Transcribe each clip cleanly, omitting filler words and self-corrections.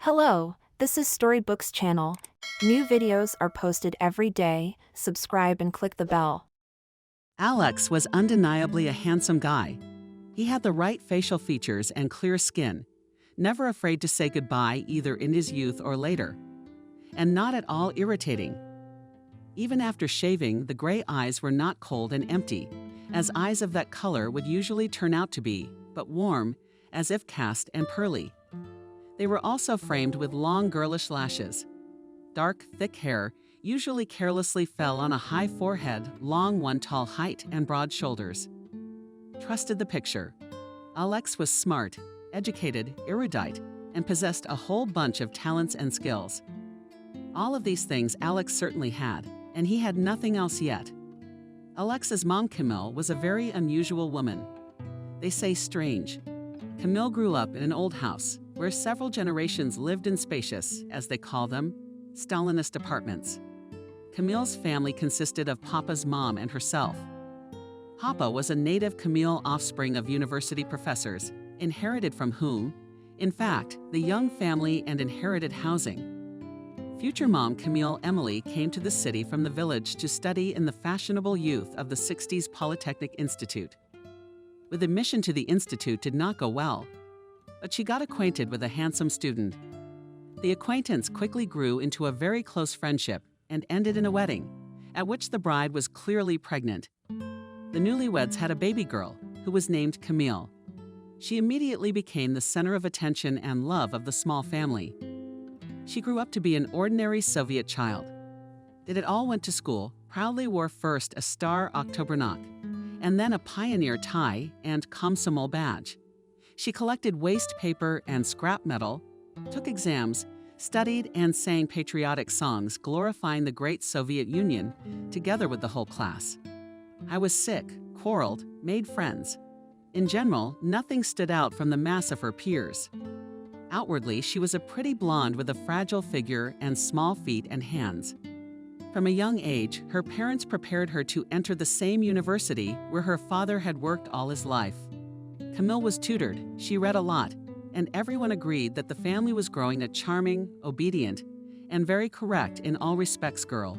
Hello, this is Storybooks channel. New videos are posted every day. Subscribe and click the bell. Alex was undeniably a handsome guy. He had the right facial features and clear skin, never afraid to say goodbye either in his youth or later, and not at all irritating. Even after shaving, the gray eyes were not cold and empty, as eyes of that color would usually turn out to be, but warm, as if cast and pearly. They were also framed with long girlish lashes. Dark, thick hair usually carelessly fell on a high forehead, long one tall height, and broad shoulders. Trusted the picture. Alex was smart, educated, erudite, and possessed a whole bunch of talents and skills. All of these things Alex certainly had, and he had nothing else yet. Alex's mom, Camille, was a very unusual woman. They say strange. Camille grew up in an old house where several generations lived in spacious, as they call them, Stalinist apartments. Camille's family consisted of Papa's mom and herself. Papa was a native Camille offspring of university professors, inherited from whom, in fact, the young family and inherited housing. Future mom Camille Emily came to the city from the village to study in the fashionable youth of the 60s Polytechnic Institute. With admission to the institute did not go well, but she got acquainted with a handsome student. The acquaintance quickly grew into a very close friendship and ended in a wedding, at which the bride was clearly pregnant. The newlyweds had a baby girl, who was named Camille. She immediately became the center of attention and love of the small family. She grew up to be an ordinary Soviet child. Did it all, went to school, proudly wore first a star Oktobernak, and then a pioneer tie and Komsomol badge. She collected waste paper and scrap metal, took exams, studied and sang patriotic songs glorifying the great Soviet Union, together with the whole class. I was sick, quarreled, made friends. In general, nothing stood out from the mass of her peers. Outwardly, she was a pretty blonde with a fragile figure and small feet and hands. From a young age, her parents prepared her to enter the same university where her father had worked all his life. Camille was tutored, she read a lot, and everyone agreed that the family was growing a charming, obedient, and very correct in all respects girl.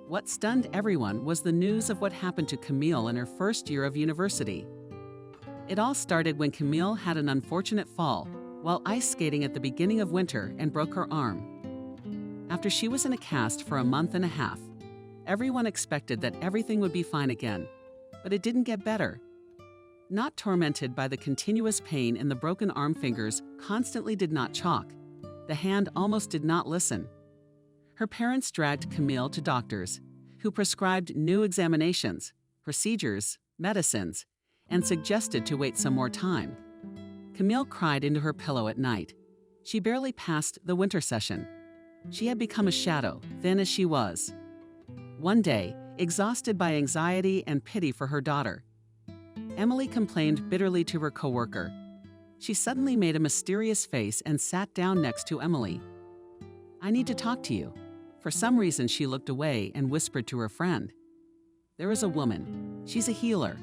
What stunned everyone was the news of what happened to Camille in her first year of university. It all started when Camille had an unfortunate fall while ice skating at the beginning of winter and broke her arm. After she was in a cast for a month and a half, everyone expected that everything would be fine again, but it didn't get better. Not tormented by the continuous pain in the broken arm, fingers constantly did not chalk. The hand almost did not listen. Her parents dragged Camille to doctors, who prescribed new examinations, procedures, medicines, and suggested to wait some more time. Camille cried into her pillow at night. She barely passed the winter session. She had become a shadow, thin as she was. One day, exhausted by anxiety and pity for her daughter, Emily complained bitterly to her coworker. She suddenly made a mysterious face and sat down next to Emily. "I need to talk to you." For some reason, she looked away and whispered to her friend. "There is a woman. She's a healer."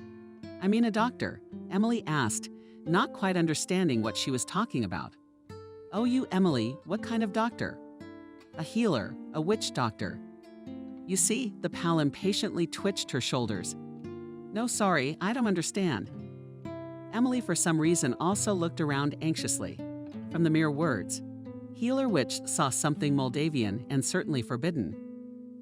"I mean a doctor," Emily asked, not quite understanding what she was talking about. "Oh, you, Emily, what kind of doctor?" "A healer, a witch doctor." "You see," the pal impatiently twitched her shoulders. "No, sorry, I don't understand." Emily, for some reason, also looked around anxiously. From the mere words, healer witch saw something Moldavian and certainly forbidden.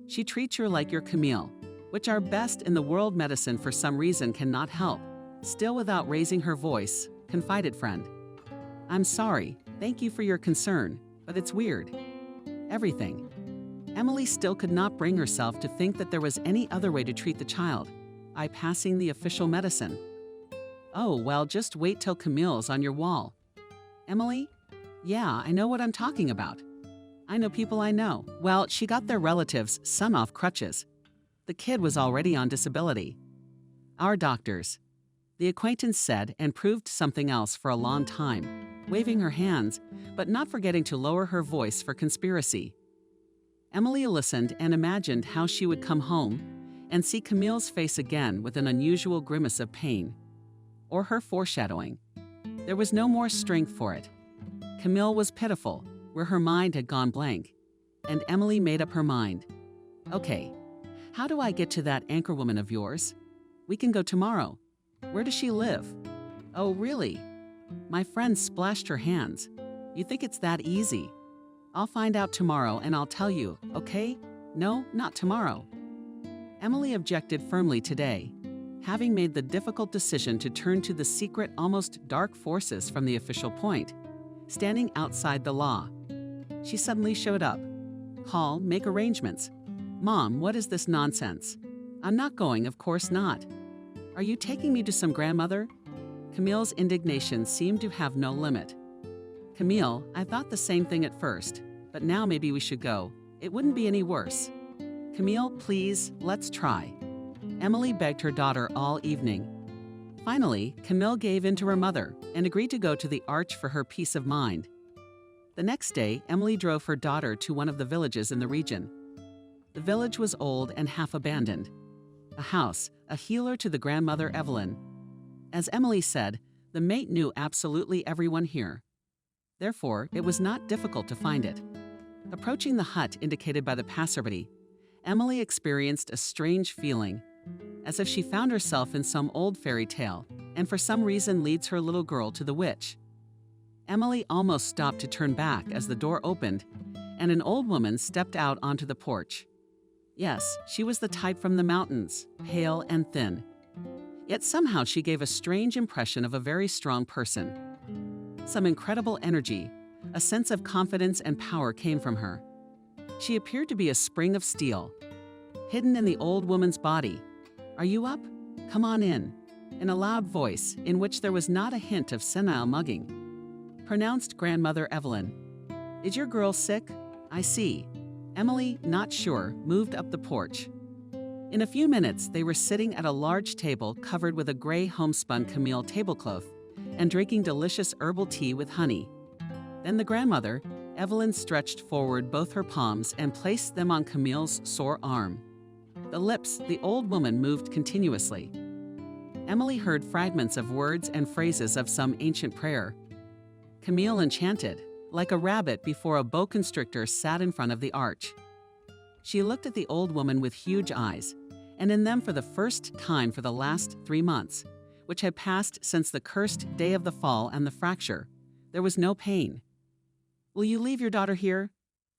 "She treats you like your Camille, which our best in the world medicine for some reason cannot help." Still without raising her voice, confided friend. "I'm sorry, thank you for your concern, but it's weird. Everything." Emily still could not bring herself to think that there was any other way to treat the child, bypassing the official medicine. "Oh, well, just wait till Camille's on your wall." "Emily? Yeah, I know what I'm talking about. I know people I know. Well, she got their relative's son off crutches. The kid was already on disability. Our doctors." The acquaintance said and proved something else for a long time, waving her hands, but not forgetting to lower her voice for conspiracy. Emily listened and imagined how she would come home and see Camille's face again with an unusual grimace of pain. Or her foreshadowing. There was no more strength for it. Camille was pitiful, where her mind had gone blank, and Emily made up her mind. Okay, how do I get to that anchorwoman of yours? We can go tomorrow. Where does she live? Oh, really? My friend splashed her hands. You think it's that easy? I'll find out tomorrow and I'll tell you, okay? No, not tomorrow. Emily objected firmly today, having made the difficult decision to turn to the secret, almost dark forces from the official point, standing outside the law. She suddenly showed up. Call, make arrangements. Mom, what is this nonsense? I'm not going, of course not. Are you taking me to some grandmother? Camille's indignation seemed to have no limit. Camille, I thought the same thing at first, but now maybe we should go. It wouldn't be any worse. Camille, please, let's try. Emily begged her daughter all evening. Finally, Camille gave in to her mother and agreed to go to the arch for her peace of mind. The next day, Emily drove her daughter to one of the villages in the region. The village was old and half abandoned. A house, a healer to the grandmother Evelyn. As Emily said, the mate knew absolutely everyone here. Therefore, it was not difficult to find it. Approaching the hut indicated by the passerby, Emily experienced a strange feeling, as if she found herself in some old fairy tale, and for some reason leads her little girl to the witch. Emily almost stopped to turn back as the door opened, and an old woman stepped out onto the porch. Yes, she was the type from the mountains, pale and thin. Yet somehow she gave a strange impression of a very strong person. Some incredible energy, a sense of confidence and power came from her. She appeared to be a spring of steel. Hidden in the old woman's body. Are you up? Come on in. In a loud voice, in which there was not a hint of senile mugging, pronounced Grandmother Evelyn. Is your girl sick? I see. Emily, not sure, moved up the porch. In a few minutes, they were sitting at a large table covered with a gray homespun Camille tablecloth and drinking delicious herbal tea with honey. Then the grandmother, Evelyn, stretched forward both her palms and placed them on Camille's sore arm. The lips, the old woman moved continuously. Emily heard fragments of words and phrases of some ancient prayer. Camille, enchanted, like a rabbit before a boa constrictor, sat in front of the arch. She looked at the old woman with huge eyes, and in them for the first time for the last 3 months, which had passed since the cursed day of the fall and the fracture, there was no pain. Will you leave your daughter here?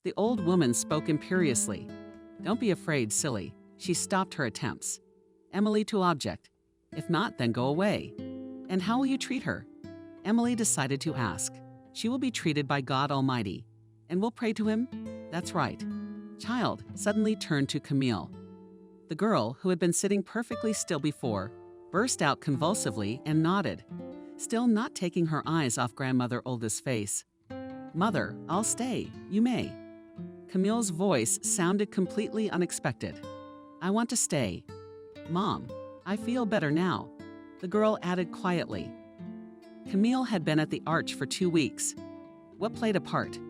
The old woman spoke imperiously. Don't be afraid, silly. She stopped her attempts. Emily to object. If not, then go away. And how will you treat her? Emily decided to ask. She will be treated by God Almighty. And we'll pray to him? That's right. Child suddenly turned to Camille. The girl, who had been sitting perfectly still before, burst out convulsively and nodded, still not taking her eyes off Grandmother Olda's face. Mother, I'll stay. You may. Camille's voice sounded completely unexpected. I want to stay. Mom, I feel better now, the girl added quietly. Camille had been at the arch for 2 weeks. What played a part?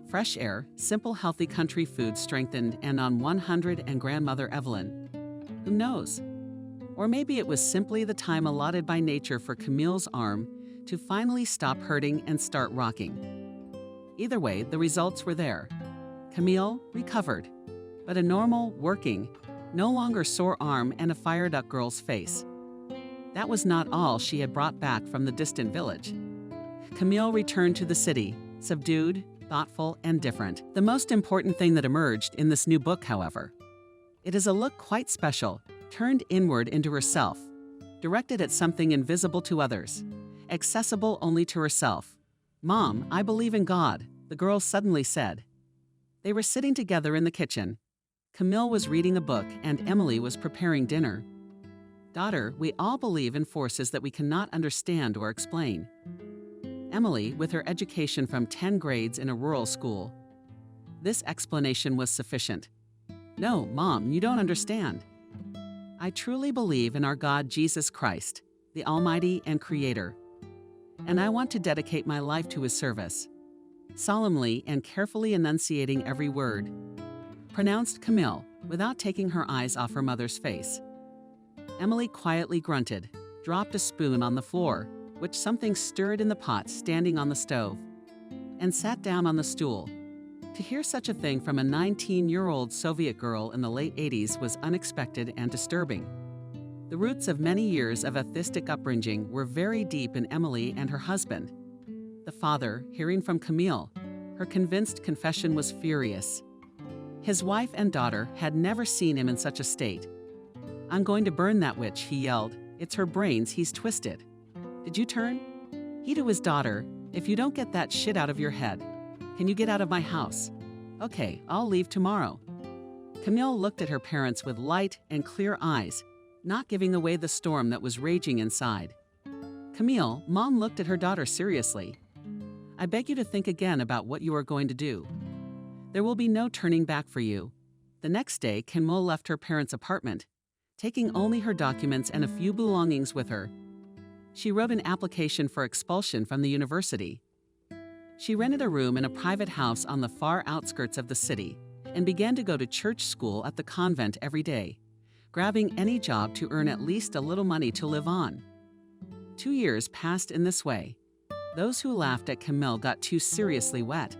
Fresh air, simple healthy country food strengthened and on 100 and Grandmother Evelyn. Who knows? Or maybe it was simply the time allotted by nature for Camille's arm to finally stop hurting and start rocking. Either way, the results were there. Camille recovered, but a normal, working, no longer sore arm and a fired up girl's face. That was not all she had brought back from the distant village. Camille returned to the city, subdued, thoughtful, and different. The most important thing that emerged in this new book, however. It is a look quite special, turned inward into herself, directed at something invisible to others, accessible only to herself. Mom, I believe in God, the girl suddenly said. They were sitting together in the kitchen. Camille was reading a book and Emily was preparing dinner. Daughter, we all believe in forces that we cannot understand or explain. Emily, with her education from 10 grades in a rural school. This explanation was sufficient. No, Mom, you don't understand. I truly believe in our God Jesus Christ, the Almighty and Creator. And I want to dedicate my life to His service. Solemnly and carefully enunciating every word, pronounced Camille, without taking her eyes off her mother's face. Emily quietly grunted, dropped a spoon on the floor, which something stirred in the pot standing on the stove, and sat down on the stool, To hear such a thing from a 19-year-old Soviet girl in the late 80s was unexpected and disturbing. The roots of many years of atheistic upbringing were very deep in Emily and her husband. The father, hearing from Camille, her convinced confession was furious. His wife and daughter had never seen him in such a state. "I'm going to burn that witch," he yelled. "It's her brains he's twisted." "Did you turn?" He to his daughter, "If you don't get that shit out of your head, can you get out of my house?" "Okay, I'll leave tomorrow." Camille looked at her parents with light and clear eyes, not giving away the storm that was raging inside. "Camille," Mom looked at her daughter seriously, "I beg you to think again about what you are going to do. There will be no turning back for you." The next day, Camille left her parents' apartment, taking only her documents and a few belongings with her. She wrote an application for expulsion from the university. She rented a room in a private house on the far outskirts of the city and began to go to church school at the convent every day, grabbing any job to earn at least a little money to live on. 2 years passed in this way. Those who laughed at Camille got too seriously wet.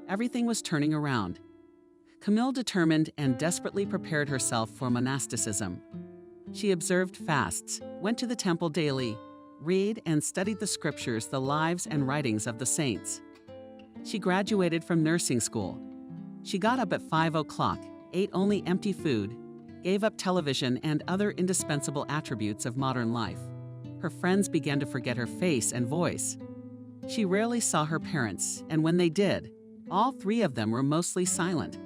Everything was turning around. Camille determined and desperately prepared herself for monasticism. She observed fasts, went to the temple daily, read and studied the scriptures, the lives and writings of the saints. She graduated from nursing school. She got up at 5 o'clock, ate only empty food, gave up television and other indispensable attributes of modern life. Her friends began to forget her face and voice. She rarely saw her parents, and when they did, all 3 of them were mostly silent.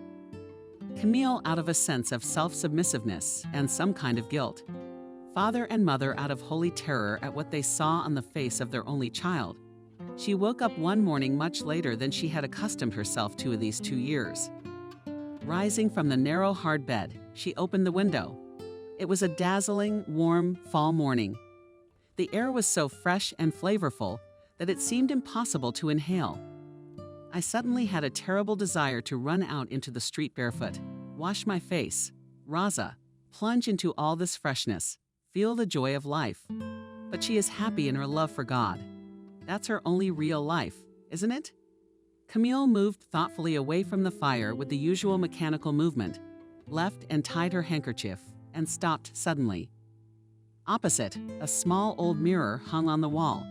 Camille out of a sense of self-submissiveness and some kind of guilt. Father and mother out of holy terror at what they saw on the face of their only child. She woke up one morning much later than she had accustomed herself to in these 2 years. Rising from the narrow, hard bed, she opened the window. It was a dazzling, warm fall morning. The air was so fresh and flavorful that it seemed impossible to inhale. I suddenly had a terrible desire to run out into the street barefoot, wash my face, Raza, plunge into all this freshness, feel the joy of life. But she is happy in her love for God. That's her only real life, isn't it? Camille moved thoughtfully away from the fire with the usual mechanical movement, left and tied her handkerchief, and stopped suddenly. Opposite, a small old mirror hung on the wall.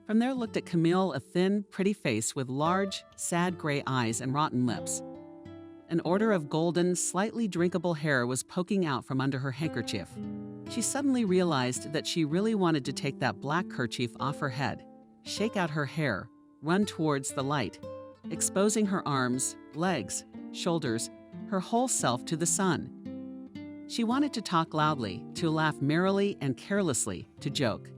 From there looked at Camille a thin, pretty face with large, sad gray eyes and rotten lips. An order of golden, slightly drinkable hair was poking out from under her handkerchief. She suddenly realized that she really wanted to take that black kerchief off her head, shake out her hair, run towards the light, exposing her arms, legs, shoulders, her whole self to the sun. She wanted to talk loudly, to laugh merrily and carelessly, to joke.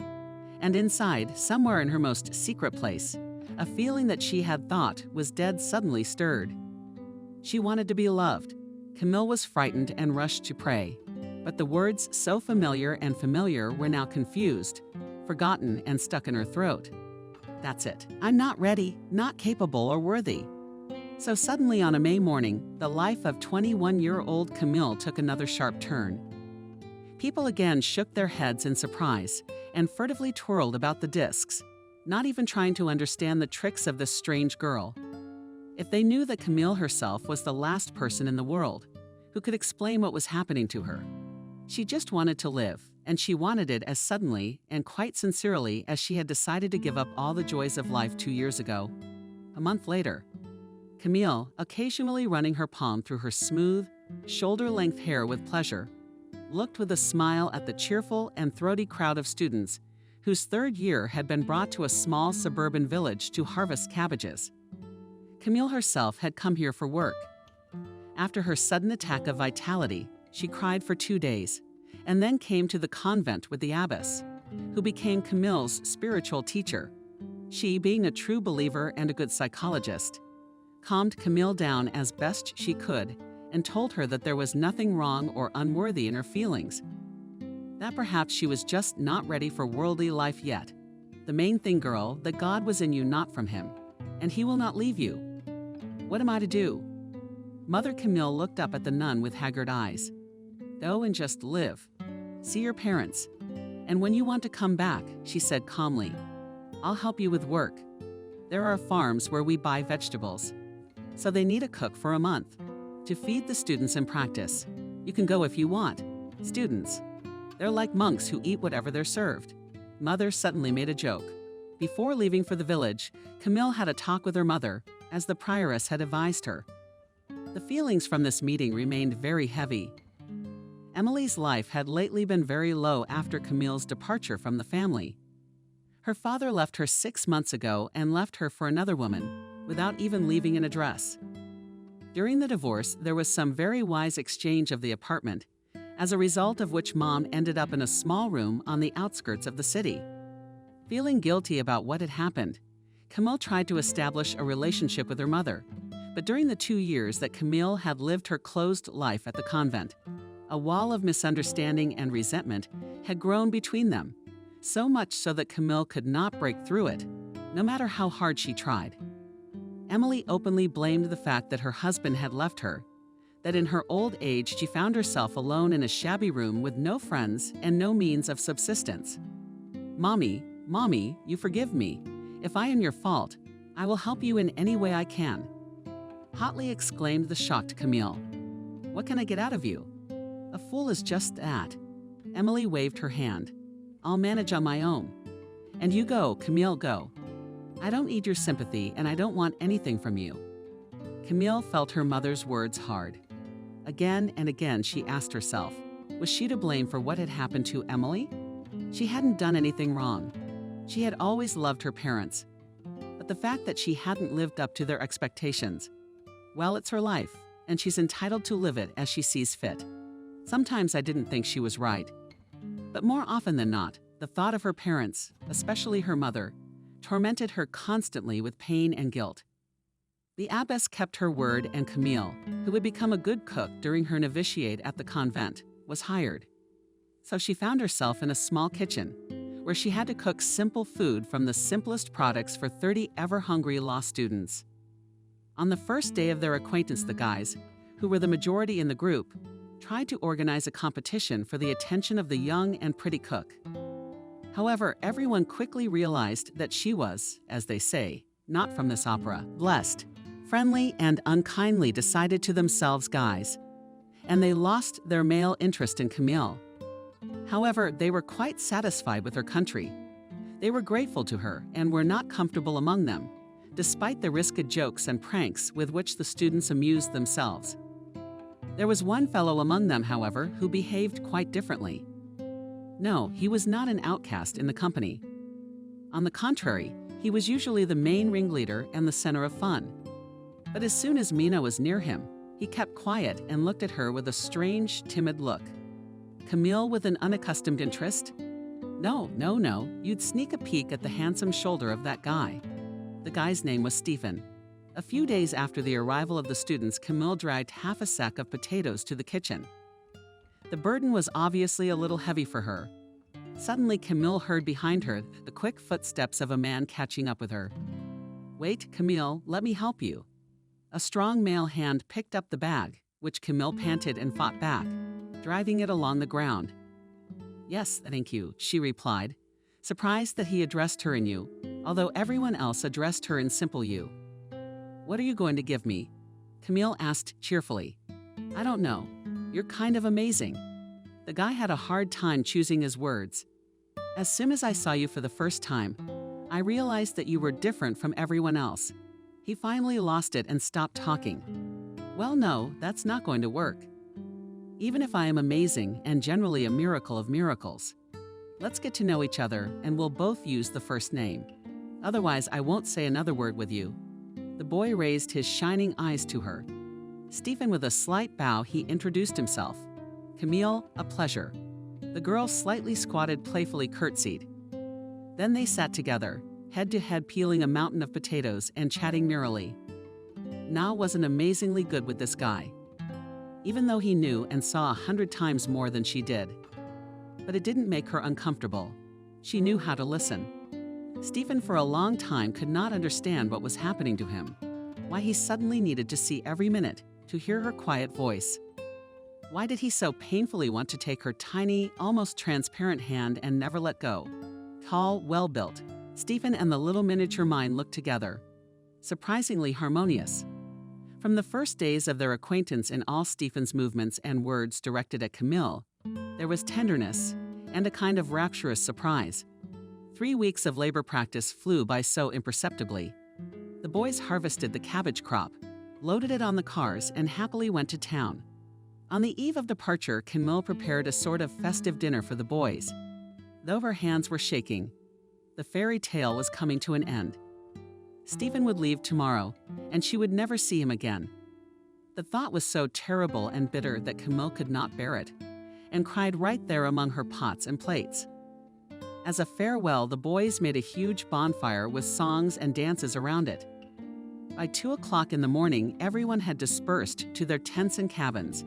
And inside, somewhere in her most secret place, a feeling that she had thought was dead suddenly stirred. She wanted to be loved. Camille was frightened and rushed to pray. But the words so familiar and familiar were now confused, forgotten and stuck in her throat. That's it. I'm not ready, not capable or worthy. So suddenly on a May morning, the life of 21-year-old Camille took another sharp turn. People again shook their heads in surprise and furtively twirled about the discs, not even trying to understand the tricks of this strange girl. If they knew that Camille herself was the last person in the world who could explain what was happening to her. She just wanted to live, and she wanted it as suddenly and quite sincerely as she had decided to give up all the joys of life 2 years ago. A month later, Camille, occasionally running her palm through her smooth, shoulder-length hair with pleasure, looked with a smile at the cheerful and throaty crowd of students whose 3rd year had been brought to a small suburban village to harvest cabbages. Camille herself had come here for work. After her sudden attack of vitality, she cried for 2 days, and then came to the convent with the abbess, who became Camille's spiritual teacher. She, being a true believer and a good psychologist, calmed Camille down as best she could and told her that there was nothing wrong or unworthy in her feelings. That perhaps she was just not ready for worldly life yet. The main thing, girl, that God was in you, not from him, and he will not leave you. What am I to do? Mother Camille looked up at the nun with haggard eyes. Go and just live. See your parents. And when you want to come back, she said calmly, I'll help you with work. There are farms where we buy vegetables. so they need a cook for a month to feed the students in practice. You can go if you want. Students, they're like monks who eat whatever they're served. Mother suddenly made a joke. Before leaving for the village, Camille had a talk with her mother, as the prioress had advised her. The feelings from this meeting remained very heavy. Emily's life had lately been very low after Camille's departure from the family. Her father left her 6 months ago and left her for another woman, without even leaving an address. During the divorce, there was some very wise exchange of the apartment, as a result of which Mom ended up in a small room on the outskirts of the city. Feeling guilty about what had happened, Camille tried to establish a relationship with her mother, but during the 2 years that Camille had lived her closed life at the convent, a wall of misunderstanding and resentment had grown between them, so much so that Camille could not break through it, no matter how hard she tried. Emily openly blamed the fact that her husband had left her, that in her old age she found herself alone in a shabby room with no friends and no means of subsistence. Mommy, you forgive me. If I am your fault, I will help you in any way I can," hotly exclaimed the shocked Camille. "What can I get out of you?" "A fool is just that." Emily waved her hand. "I'll manage on my own." "And you go, Camille, go. I don't need your sympathy and I don't want anything from you." Camille felt her mother's words hard. Again and again she asked herself, was she to blame for what had happened to Emily? She hadn't done anything wrong. She had always loved her parents. But the fact that she hadn't lived up to their expectations, well, it's her life, and she's entitled to live it as she sees fit. Sometimes I didn't think she was right. But more often than not, the thought of her parents, especially her mother, tormented her constantly with pain and guilt. The abbess kept her word, and Camille, who had become a good cook during her novitiate at the convent, was hired. So she found herself in a small kitchen, where she had to cook simple food from the simplest products for 30 ever-hungry law students. On the first day of their acquaintance, the guys, who were the majority in the group, tried to organize a competition for the attention of the young and pretty cook. However, everyone quickly realized that she was, as they say, not from this opera, blessed, friendly, and unkindly decided to themselves guys, and they lost their male interest in Camille. However, they were quite satisfied with her country. They were grateful to her and were not comfortable among them, despite the risky jokes and pranks with which the students amused themselves. There was one fellow among them, however, who behaved quite differently. No, he was not an outcast in the company. On the contrary, he was usually the main ringleader and the center of fun. But as soon as Mina was near him, he kept quiet and looked at her with a strange, timid look. Camille with an unaccustomed interest? No, you'd sneak a peek at the handsome shoulder of that guy. The guy's name was Stephen. A few days after the arrival of the students, Camille dragged half a sack of potatoes to the kitchen. The burden was obviously a little heavy for her. Suddenly, Camille heard behind her the quick footsteps of a man catching up with her. "Wait, Camille, let me help you." A strong male hand picked up the bag, which Camille panted and fought back, driving it along the ground. "Yes, thank you," she replied, surprised that he addressed her in you, although everyone else addressed her in simple you. "What are you going to give me?" Camille asked cheerfully. "I don't know. You're kind of amazing." The guy had a hard time choosing his words. "As soon as I saw you for the first time, I realized that you were different from everyone else." He finally lost it and stopped talking. "Well, no, that's not going to work. Even if I am amazing and generally a miracle of miracles, let's get to know each other and we'll both use the first name. Otherwise, I won't say another word with you." The boy raised his shining eyes to her. Stephen, with a slight bow, he introduced himself. "Camille, a pleasure." The girl slightly squatted, playfully curtsied. Then they sat together, head to head, peeling a mountain of potatoes and chatting merrily. Na wasn't amazingly good with this guy, even though he knew and saw 100 times more than she did. But it didn't make her uncomfortable. She knew how to listen. Stephen for a long time could not understand what was happening to him, why he suddenly needed to see every minute, to hear her quiet voice. Why did he so painfully want to take her tiny, almost transparent hand and never let go? Tall, well-built, Stephen and the little miniature mind looked together. Surprisingly harmonious. From the first days of their acquaintance in all Stephen's movements and words directed at Camille, there was tenderness and a kind of rapturous surprise. 3 weeks of labor practice flew by so imperceptibly. The boys harvested the cabbage crop, loaded it on the cars, and happily went to town. On the eve of departure, Camille prepared a sort of festive dinner for the boys. Though her hands were shaking, the fairy tale was coming to an end. Stephen would leave tomorrow, and she would never see him again. The thought was so terrible and bitter that Camille could not bear it, and cried right there among her pots and plates. As a farewell, the boys made a huge bonfire with songs and dances around it. By 2 o'clock in the morning, everyone had dispersed to their tents and cabins,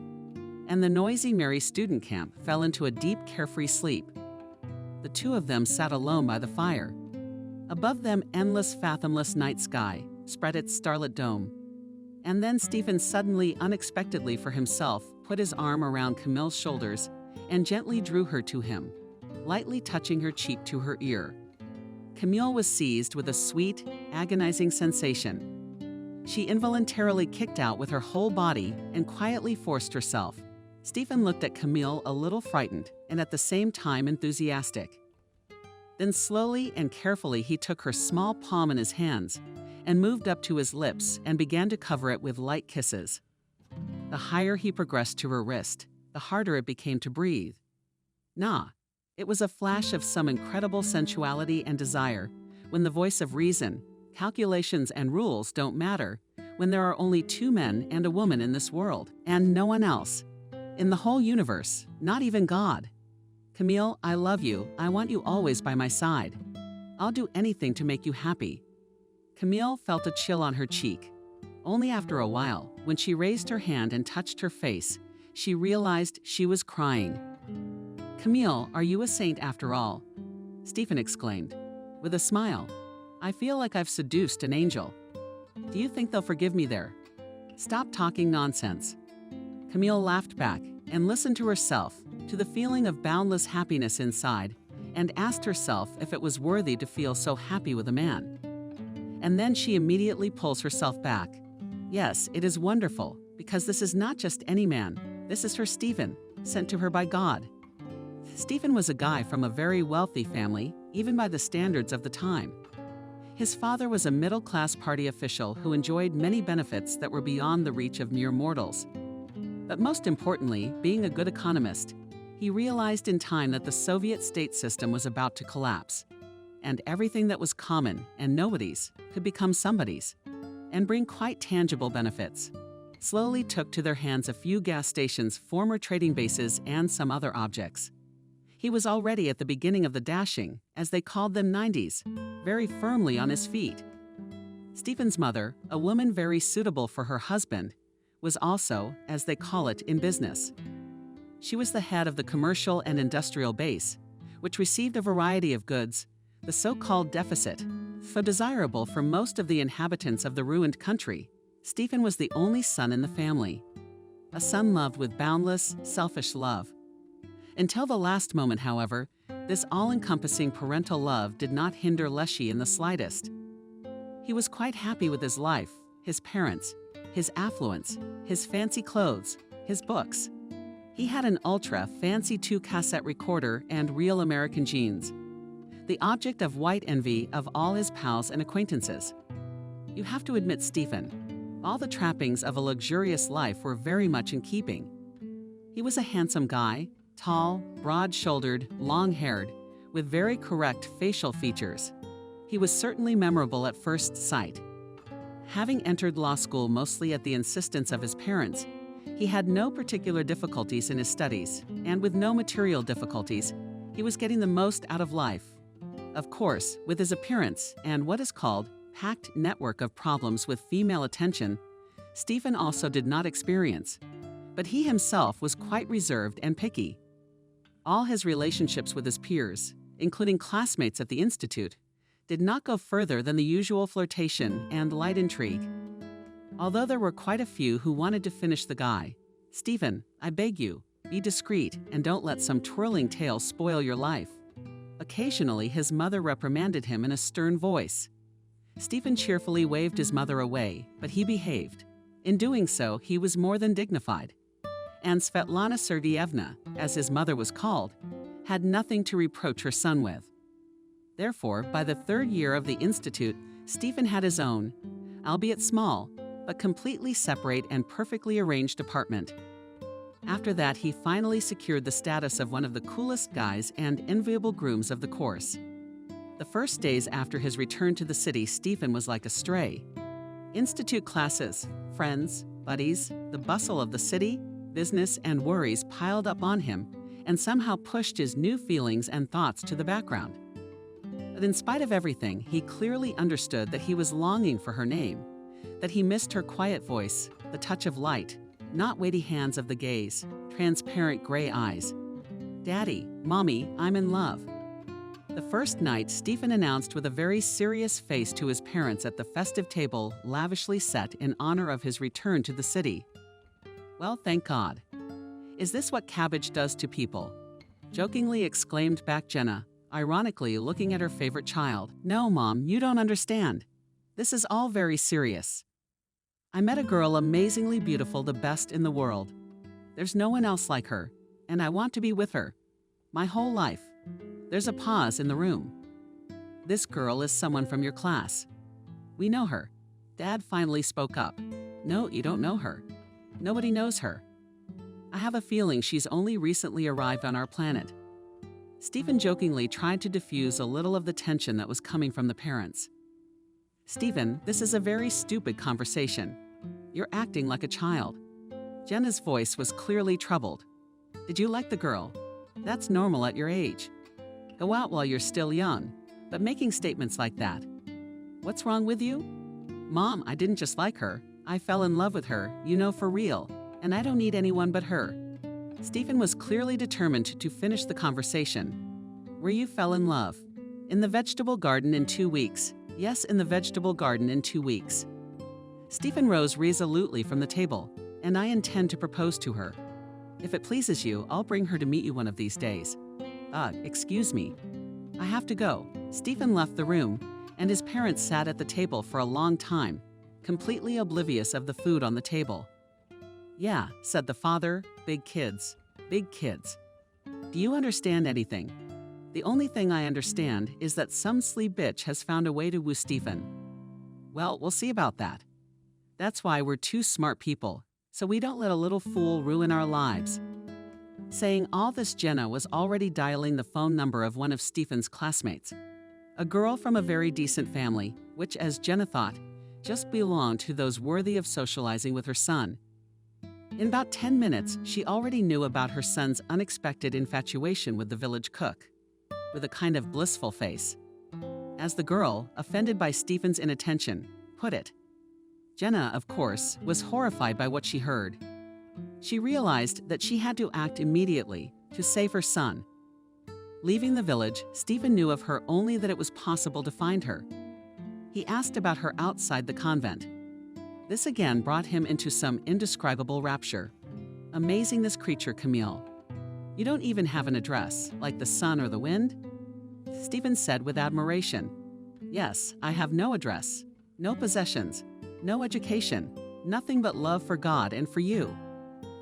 and the noisy, merry student camp fell into a deep, carefree sleep. The two of them sat alone by the fire. Above them, endless, fathomless night sky spread its starlit dome. And then Stephen suddenly, unexpectedly for himself, put his arm around Camille's shoulders and gently drew her to him, lightly touching her cheek to her ear. Camille was seized with a sweet, agonizing sensation. She involuntarily kicked out with her whole body and quietly forced herself. Stephen looked at Camille a little frightened and at the same time enthusiastic. Then slowly and carefully he took her small palm in his hands and moved up to his lips and began to cover it with light kisses. The higher he progressed to her wrist, the harder it became to breathe. Nah, it was a flash of some incredible sensuality and desire, when the voice of reason, calculations and rules don't matter, when there are only 2 men and a woman in this world, and no one else. In the whole universe, not even God. Camille, I love you. I want you always by my side. I'll do anything to make you happy. Camille felt a chill on her cheek. Only after a while, when she raised her hand and touched her face, she realized she was crying. Camille, are you a saint after all? Stephen exclaimed, with a smile. I feel like I've seduced an angel. Do you think they'll forgive me there? Stop talking nonsense. Camille laughed back and listened to herself, to the feeling of boundless happiness inside, and asked herself if it was worthy to feel so happy with a man. And then she immediately pulls herself back. Yes, it is wonderful, because this is not just any man. This is her Stephen, sent to her by God. Stephen was a guy from a very wealthy family, even by the standards of the time. His father was a middle-class party official who enjoyed many benefits that were beyond the reach of mere mortals. But most importantly, being a good economist, he realized in time that the Soviet state system was about to collapse, and everything that was common and nobody's could become somebody's, and bring quite tangible benefits. Slowly took to their hands a few gas stations, former trading bases, and some other objects. He was already at the beginning of the dashing, as they called them 90s, very firmly on his feet. Stephen's mother, a woman very suitable for her husband, was also, as they call it, in business. She was the head of the commercial and industrial base, which received a variety of goods, the so-called deficit, so desirable for most of the inhabitants of the ruined country. Stephen was the only son in the family, a son loved with boundless, selfish love. Until the last moment, however, this all-encompassing parental love did not hinder Leshy in the slightest. He was quite happy with his life, his parents, his affluence, his fancy clothes, his books. He had an ultra-fancy 2-cassette recorder and real American jeans, the object of white envy of all his pals and acquaintances. You have to admit, Stephen, all the trappings of a luxurious life were very much in keeping. He was a handsome guy, tall, broad-shouldered, long-haired, with very correct facial features. He was certainly memorable at first sight. Having entered law school mostly at the insistence of his parents, he had no particular difficulties in his studies, and with no material difficulties, he was getting the most out of life. Of course, with his appearance and what is called packed network of problems with female attention, Stephen also did not experience, but he himself was quite reserved and picky. All his relationships with his peers, including classmates at the institute, did not go further than the usual flirtation and light intrigue. Although there were quite a few who wanted to finish the guy, Stephen, I beg you, be discreet and don't let some twirling tale spoil your life. Occasionally, his mother reprimanded him in a stern voice. Stephen cheerfully waved his mother away, but he behaved, In doing so, he was more than dignified. And Svetlana Sergeyevna, as his mother was called, had nothing to reproach her son with. Therefore, by the third year of the institute, Stephen had his own, albeit small, but completely separate and perfectly arranged apartment. After that, he finally secured the status of one of the coolest guys and enviable grooms of the course. The first days after his return to the city, Stephen was like a stray. Institute classes, friends, buddies, the bustle of the city, business, and worries piled up on him and somehow pushed his new feelings and thoughts to the background. But in spite of everything, he clearly understood that he was longing for her name, that he missed her quiet voice, the touch of light, not weighty hands of the gaze, transparent gray eyes. "Daddy, Mommy, I'm in love." The first night, Stephen announced with a very serious face to his parents at the festive table lavishly set in honor of his return to the city. "Well, thank God. Is this what cabbage does to people?" jokingly exclaimed back Jenna, ironically looking at her favorite child. "No, Mom, you don't understand. This is all very serious. I met a girl amazingly beautiful, the best in the world. There's no one else like her, and I want to be with her. My whole life." There's a pause in the room. "This girl is someone from your class. We know her." Dad finally spoke up. "No, you don't know her. Nobody knows her. I have a feeling she's only recently arrived on our planet." Stephen jokingly tried to diffuse a little of the tension that was coming from the parents. "Stephen, this is a very stupid conversation. You're acting like a child." Jenna's voice was clearly troubled. "Did you like the girl? That's normal at your age. Go out while you're still young, but making statements like that. What's wrong with you?" "Mom, I didn't just like her. I fell in love with her, you know, for real, and I don't need anyone but her." Stephen was clearly determined to finish the conversation. "Where you fell in love? In the vegetable garden in 2 weeks. Yes, in the vegetable garden in 2 weeks." Stephen rose resolutely from the table. "And I intend to propose to her. If it pleases you, I'll bring her to meet you one of these days." Excuse me. I have to go." Stephen left the room, and his parents sat at the table for a long time, completely oblivious of the food on the table. "Yeah," said the father, "big kids. Big kids. Do you understand anything?" "The only thing I understand is that some slee bitch has found a way to woo Stephen." "Well, we'll see about that. That's why we're two smart people, so we don't let a little fool ruin our lives." Saying all this, Jenna was already dialing the phone number of one of Stephen's classmates, a girl from a very decent family, which, as Jenna thought, just belonged to those worthy of socializing with her son. In about 10 minutes, she already knew about her son's unexpected infatuation with the village cook, with a kind of blissful face. As the girl, offended by Stephen's inattention, put it. Jenna, of course, was horrified by what she heard. She realized that she had to act immediately to save her son. Leaving the village, Stephen knew of her only that it was possible to find her. He asked about her outside the convent. This again brought him into some indescribable rapture. "Amazing, this creature, Camille. You don't even have an address, like the sun or the wind?" Stephen said with admiration. "Yes, I have no address, no possessions, no education, nothing but love for God and for you."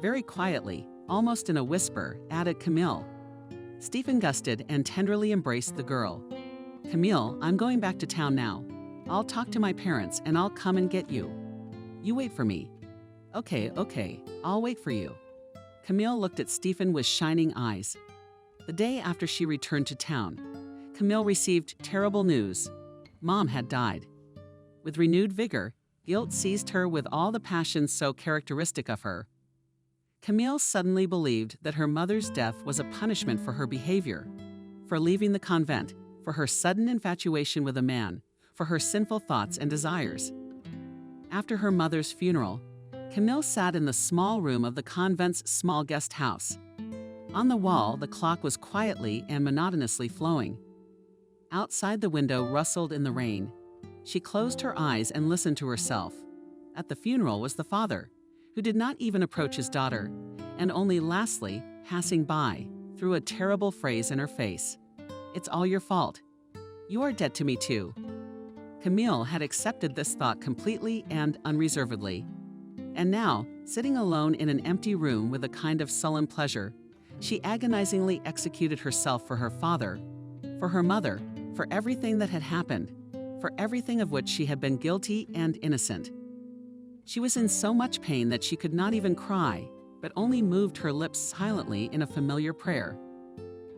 Very quietly, almost in a whisper, added Camille. Stephen gusted and tenderly embraced the girl. "Camille, I'm going back to town now. I'll talk to my parents and I'll come and get you. You wait for me." Okay, I'll wait for you." Camille looked at Stephen with shining eyes. The day after she returned to town, Camille received terrible news. Mom had died. With renewed vigor, guilt seized her with all the passions so characteristic of her. Camille suddenly believed that her mother's death was a punishment for her behavior, for leaving the convent, for her sudden infatuation with a man, for her sinful thoughts and desires. After her mother's funeral, Camille sat in the small room of the convent's small guest house. On the wall, the clock was quietly and monotonously flowing. Outside, the window rustled in the rain. She closed her eyes and listened to herself. At the funeral was the father, who did not even approach his daughter, and only lastly, passing by, threw a terrible phrase in her face. "It's all your fault. You are dead to me too." Camille had accepted this thought completely and unreservedly. And now, sitting alone in an empty room with a kind of sullen pleasure, she agonizingly executed herself for her father, for her mother, for everything that had happened, for everything of which she had been guilty and innocent. She was in so much pain that she could not even cry, but only moved her lips silently in a familiar prayer.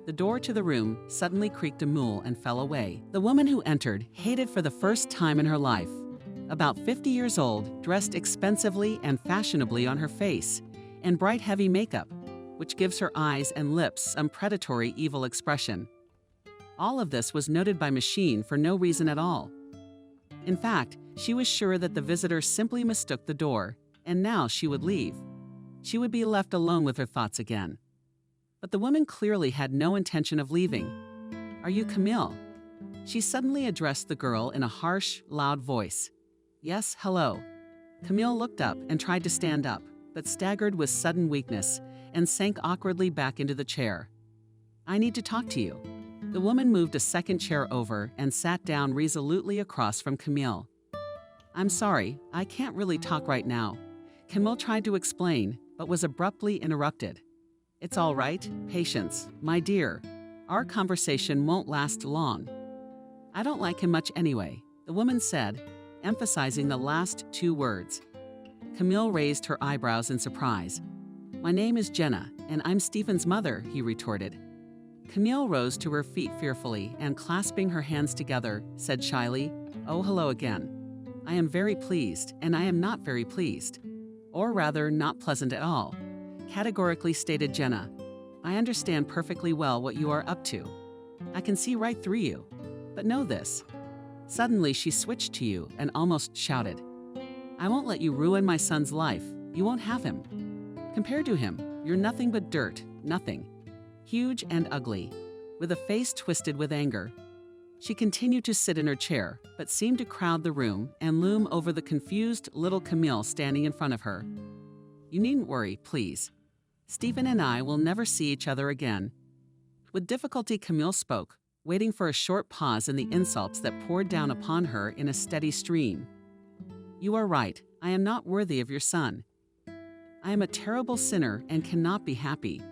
The door to the room suddenly creaked a mule and fell away. The woman who entered hated for the first time in her life. About 50 years old, dressed expensively and fashionably on her face, and bright heavy makeup, which gives her eyes and lips some predatory evil expression. All of this was noted by Machine for no reason at all. In fact, she was sure that the visitor simply mistook the door, and now she would leave. She would be left alone with her thoughts again. But the woman clearly had no intention of leaving. "Are you Camille?" She suddenly addressed the girl in a harsh, loud voice. "Yes, hello." Camille looked up and tried to stand up, but staggered with sudden weakness and sank awkwardly back into the chair. "I need to talk to you." The woman moved a second chair over and sat down resolutely across from Camille. "I'm sorry, I can't really talk right now." Camille tried to explain, but was abruptly interrupted. "It's all right, patience, my dear. Our conversation won't last long." "I don't like him much anyway," the woman said, emphasizing the last two words. Camille raised her eyebrows in surprise. "My name is Jenna, and I'm Stephen's mother," he retorted. Camille rose to her feet fearfully and, clasping her hands together, said shyly, "Oh, hello again. I am very pleased, and I am not very pleased. Or rather, not pleasant at all," categorically stated Jenna. "I understand perfectly well what you are up to. I can see right through you. But know this." Suddenly, she switched to you and almost shouted, "I won't let you ruin my son's life. You won't have him. Compared to him, you're nothing but dirt, nothing. Huge and ugly, with a face twisted with anger." She continued to sit in her chair, but seemed to crowd the room and loom over the confused little Camille standing in front of her. "You needn't worry, please. Stephen and I will never see each other again." With difficulty, Camille spoke, waiting for a short pause in the insults that poured down upon her in a steady stream. "You are right, I am not worthy of your son. I am a terrible sinner and cannot be happy.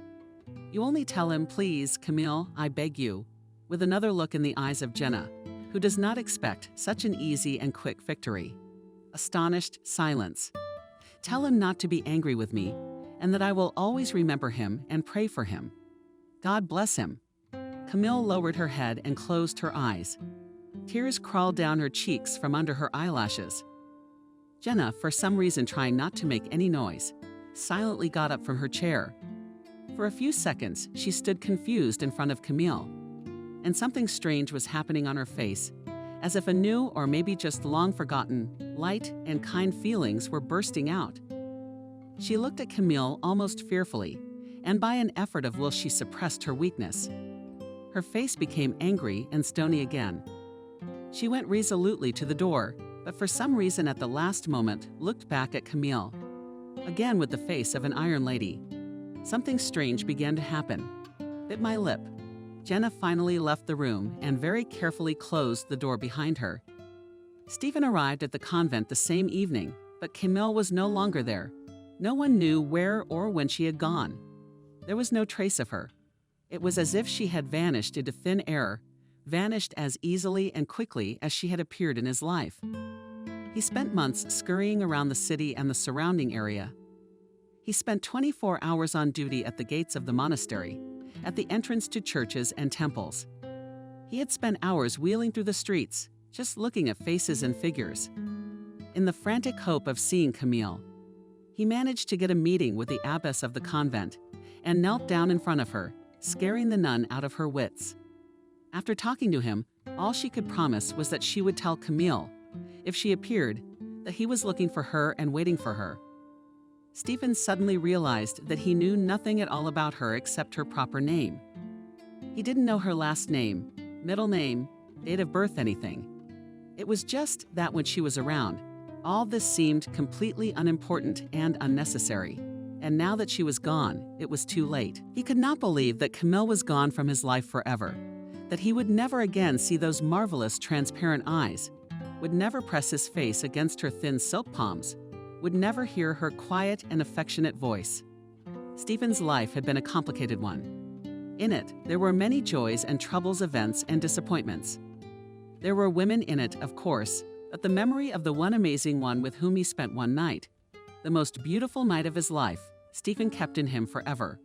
You only tell him, please, Camille, I beg you," with another look in the eyes of Jenna, who does not expect such an easy and quick victory. Astonished silence. "Tell him not to be angry with me, and that I will always remember him and pray for him. God bless him." Camille lowered her head and closed her eyes. Tears crawled down her cheeks from under her eyelashes. Jenna, for some reason trying not to make any noise, silently got up from her chair. For a few seconds, she stood confused in front of Camille, and something strange was happening on her face, as if a new or maybe just long-forgotten, light and kind feelings were bursting out. She looked at Camille almost fearfully, and by an effort of will she suppressed her weakness. Her face became angry and stony again. She went resolutely to the door, but for some reason at the last moment looked back at Camille, again with the face of an iron lady. Something strange began to happen. Bit my lip. Jenna finally left the room and very carefully closed the door behind her. Stephen arrived at the convent the same evening, but Camille was no longer there. No one knew where or when she had gone. There was no trace of her. It was as if she had vanished into thin air, vanished as easily and quickly as she had appeared in his life. He spent months scurrying around the city and the surrounding area. He spent 24 hours on duty at the gates of the monastery, at the entrance to churches and temples. He had spent hours wheeling through the streets, just looking at faces and figures. In the frantic hope of seeing Camille, he managed to get a meeting with the abbess of the convent and knelt down in front of her, scaring the nun out of her wits. After talking to him, all she could promise was that she would tell Camille, if she appeared, that he was looking for her and waiting for her. Stephen suddenly realized that he knew nothing at all about her except her proper name. He didn't know her last name, middle name, date of birth, anything. It was just that when she was around, all this seemed completely unimportant and unnecessary. And now that she was gone, it was too late. He could not believe that Camille was gone from his life forever, that he would never again see those marvelous transparent eyes, would never press his face against her thin silk palms, would never hear her quiet and affectionate voice. Stephen's life had been a complicated one. In it, there were many joys and troubles, events and disappointments. There were women in it, of course, but the memory of the one amazing one with whom he spent one night, the most beautiful night of his life, Stephen kept in him forever.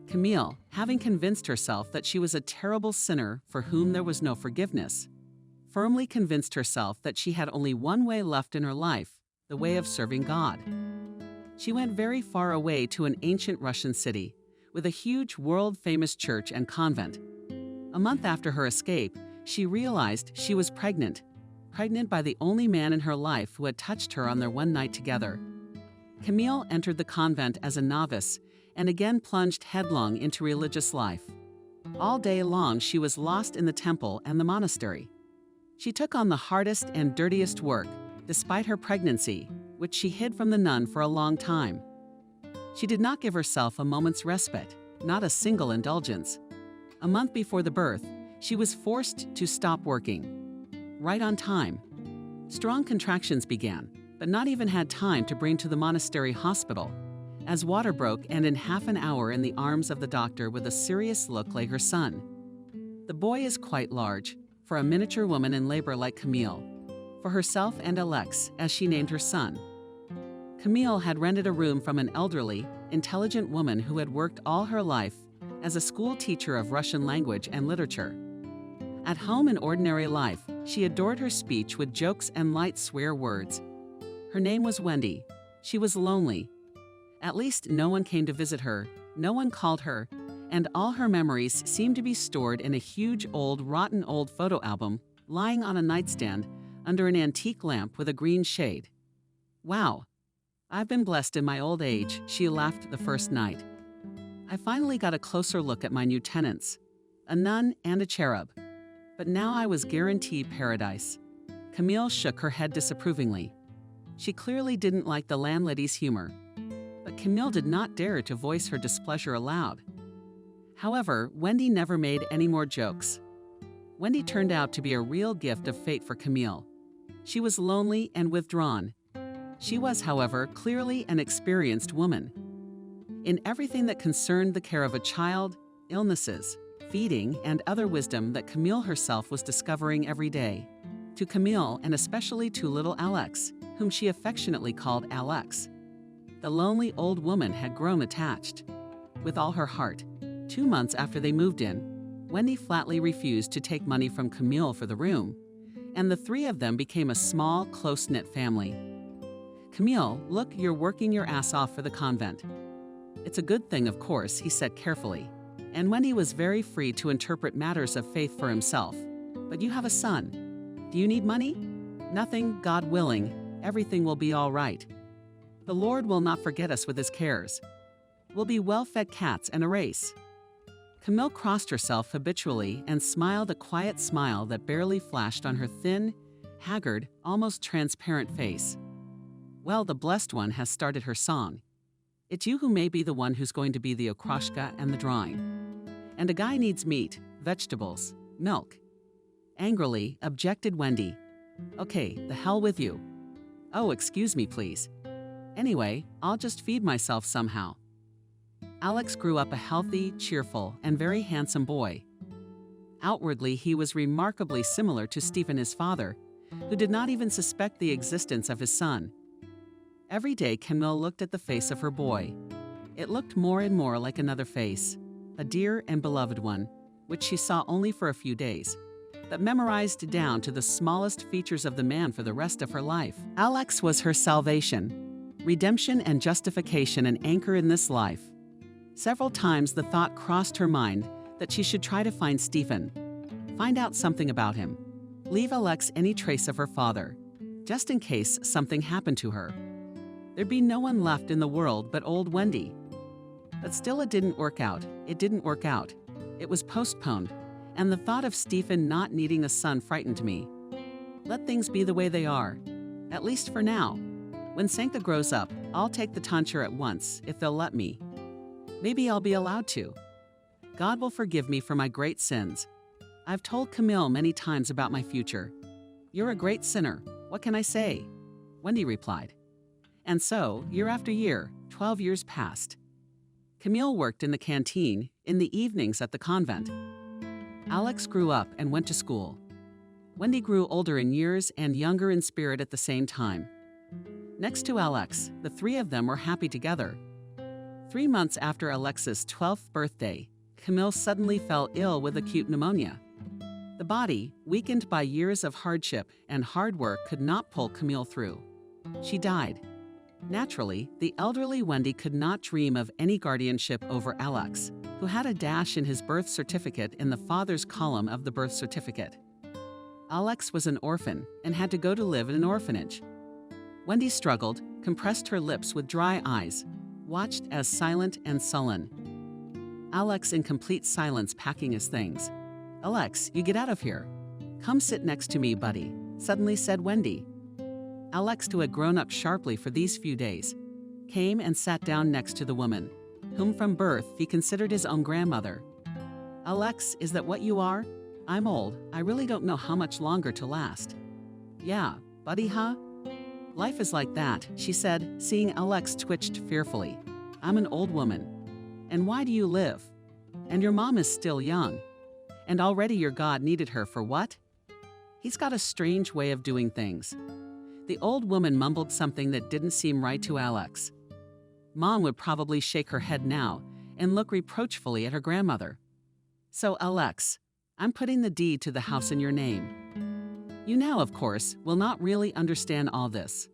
Camille, having convinced herself that she was a terrible sinner for whom there was no forgiveness, firmly convinced herself that she had only one way left in her life, the way of serving God. She went very far away to an ancient Russian city with a huge world-famous church and convent. A month after her escape, she realized she was pregnant by the only man in her life who had touched her on their one night together. Camille entered the convent as a novice and again plunged headlong into religious life. All day long she was lost in the temple and the monastery. She took on the hardest and dirtiest work, despite her pregnancy, which she hid from the nun for a long time. She did not give herself a moment's respite, not a single indulgence. A month before the birth, she was forced to stop working. Right on time. Strong contractions began, but not even had time to bring to the monastery hospital, as water broke, and in half an hour in the arms of the doctor with a serious look lay her son. The boy is quite large, for a miniature woman in labor like Camille, for herself and Alex, as she named her son. Camille had rented a room from an elderly, intelligent woman who had worked all her life as a school teacher of Russian language and literature. At home in ordinary life, she adored her speech with jokes and light swear words. Her name was Wendy. She was lonely. At least no one came to visit her, no one called her, and all her memories seemed to be stored in a huge rotten old photo album lying on a nightstand under an antique lamp with a green shade. Wow, I've been blessed in my old age, she laughed the first night. I finally got a closer look at my new tenants, a nun and a cherub. But now I was guaranteed paradise. Camille shook her head disapprovingly. She clearly didn't like the landlady's humor. But Camille did not dare to voice her displeasure aloud. However, Wendy never made any more jokes. Wendy turned out to be a real gift of fate for Camille. She was lonely and withdrawn. She was, however, clearly an experienced woman. In everything that concerned the care of a child, illnesses, feeding, and other wisdom that Camille herself was discovering every day. To Camille, and especially to little Alex, whom she affectionately called Alex, the lonely old woman had grown attached. With all her heart. 2 months after they moved in, Wendy flatly refused to take money from Camille for the room, and the three of them became a small, close-knit family. Camille, look, you're working your ass off for the convent. It's a good thing, of course, he said carefully, and Wendy was very free to interpret matters of faith for himself. But you have a son. Do you need money? Nothing, God willing, everything will be all right. The Lord will not forget us with his cares. We'll be well-fed cats and a race. Camille crossed herself habitually and smiled a quiet smile that barely flashed on her thin, haggard, almost transparent face. Well, the Blessed One has started her song. It's you who may be the one who's going to be the okroshka and the drawing. And a guy needs meat, vegetables, milk. Angrily objected Wendy. Okay, the hell with you. Oh, excuse me, please. Anyway, I'll just feed myself somehow. Alex grew up a healthy, cheerful, and very handsome boy. Outwardly, he was remarkably similar to Stephen, his father, who did not even suspect the existence of his son. Every day, Camille looked at the face of her boy. It looked more and more like another face, a dear and beloved one, which she saw only for a few days, but memorized down to the smallest features of the man for the rest of her life. Alex was her salvation, redemption and justification, an anchor in this life. Several times the thought crossed her mind that she should try to find Stephen, find out something about him, leave Alex any trace of her father, just in case something happened to her. There'd be no one left in the world but old Wendy. But still it didn't work out. It didn't work out. It was postponed, and the thought of Stephen not needing a son frightened me. Let things be the way they are, at least for now. When Sanka grows up, I'll take the tonsure at once, if they'll let me. Maybe I'll be allowed to. God will forgive me for my great sins. I've told Camille many times about my future. You're a great sinner. What can I say? Wendy replied. And so, year after year, 12 years passed. Camille worked in the canteen, in the evenings at the convent. Alex grew up and went to school. Wendy grew older in years and younger in spirit at the same time. Next to Alex, the three of them were happy together. 3 months after Alex's 12th birthday, Camille suddenly fell ill with acute pneumonia. The body, weakened by years of hardship and hard work, could not pull Camille through. She died. Naturally, the elderly Wendy could not dream of any guardianship over Alex, who had a dash in his birth certificate in the father's column of the birth certificate. Alex was an orphan and had to go to live in an orphanage. Wendy struggled, compressed her lips with dry eyes, watched as silent and sullen. Alex in complete silence packing his things. "Alex, you get out of here. Come sit next to me, buddy," suddenly said Wendy. Alex, who had grown up sharply for these few days, came and sat down next to the woman, whom from birth he considered his own grandmother. "Alex, is that what you are? I'm old. I really don't know how much longer to last." "Yeah, buddy, huh? Life is like that," she said, seeing Alex twitched fearfully. "I'm an old woman. And why do you live? And your mom is still young. And already your God needed her for what? He's got a strange way of doing things." The old woman mumbled something that didn't seem right to Alex. Mom would probably shake her head now and look reproachfully at her grandmother. "So, Alex, I'm putting the deed to the house in your name. You now, of course, will not really understand all this.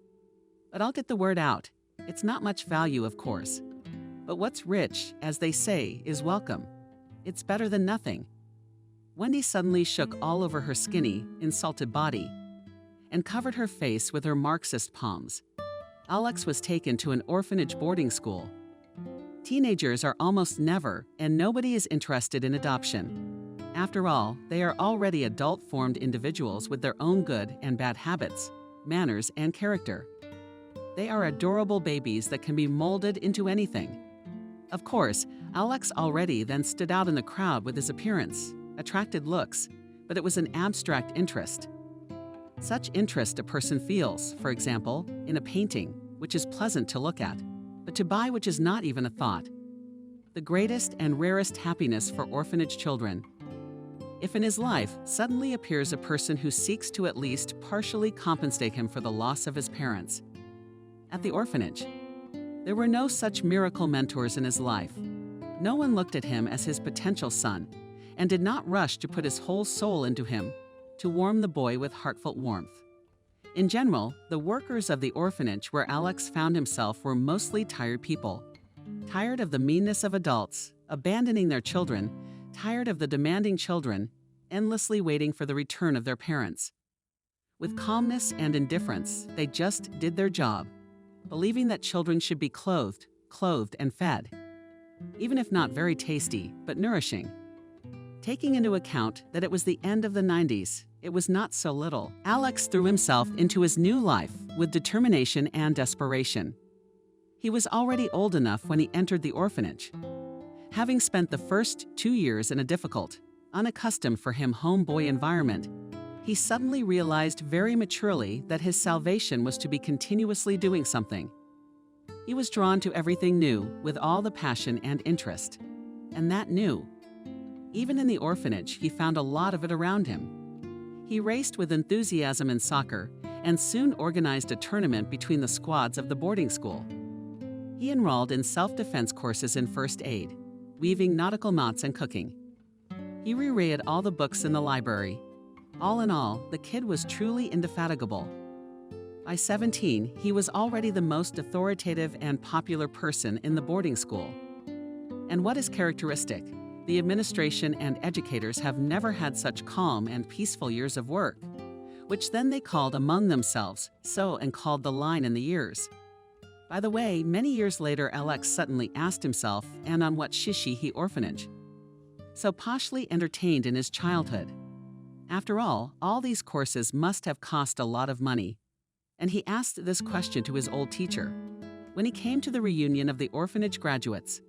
But I'll get the word out. It's not much value, of course. But what's rich, as they say, is welcome. It's better than nothing." Wendy suddenly shook all over her skinny, insulted body and covered her face with her Marxist palms. Alex was taken to an orphanage boarding school. Teenagers are almost never, and nobody is interested in adoption. After all, they are already adult-formed individuals with their own good and bad habits, manners, and character. They are adorable babies that can be molded into anything. Of course, Alex already then stood out in the crowd with his appearance, attracted looks, but it was an abstract interest. Such interest a person feels, for example, in a painting, which is pleasant to look at, but to buy which is not even a thought. The greatest and rarest happiness for orphanage children. If in his life suddenly appears a person who seeks to at least partially compensate him for the loss of his parents. At the orphanage, there were no such miracle mentors in his life. No one looked at him as his potential son and did not rush to put his whole soul into him, to warm the boy with heartfelt warmth. In general, the workers of the orphanage where Alex found himself were mostly tired people. Tired of the meanness of adults, abandoning their children, tired of the demanding children, endlessly waiting for the return of their parents. With calmness and indifference, they just did their job, believing that children should be clothed and fed, even if not very tasty, but nourishing. Taking into account that it was the end of the 90s, it was not so little. Alex threw himself into his new life with determination and desperation. He was already old enough when he entered the orphanage. Having spent the first 2 years in a difficult, unaccustomed for him homeboy environment, he suddenly realized very maturely that his salvation was to be continuously doing something. He was drawn to everything new with all the passion and interest. And that new. Even in the orphanage, he found a lot of it around him. He raced with enthusiasm in soccer and soon organized a tournament between the squads of the boarding school. He enrolled in self-defense courses in first aid, weaving nautical knots and cooking. He reread all the books in the library. All in all, the kid was truly indefatigable. By 17, he was already the most authoritative and popular person in the boarding school. And what is characteristic? The administration and educators have never had such calm and peaceful years of work, which then they called among themselves, and called the line in the years. By the way, many years later, Alex suddenly asked himself, and on what shishi he orphanage? So poshly entertained in his childhood. After all these courses must have cost a lot of money. And he asked this question to his old teacher. When he came to the reunion of the orphanage graduates,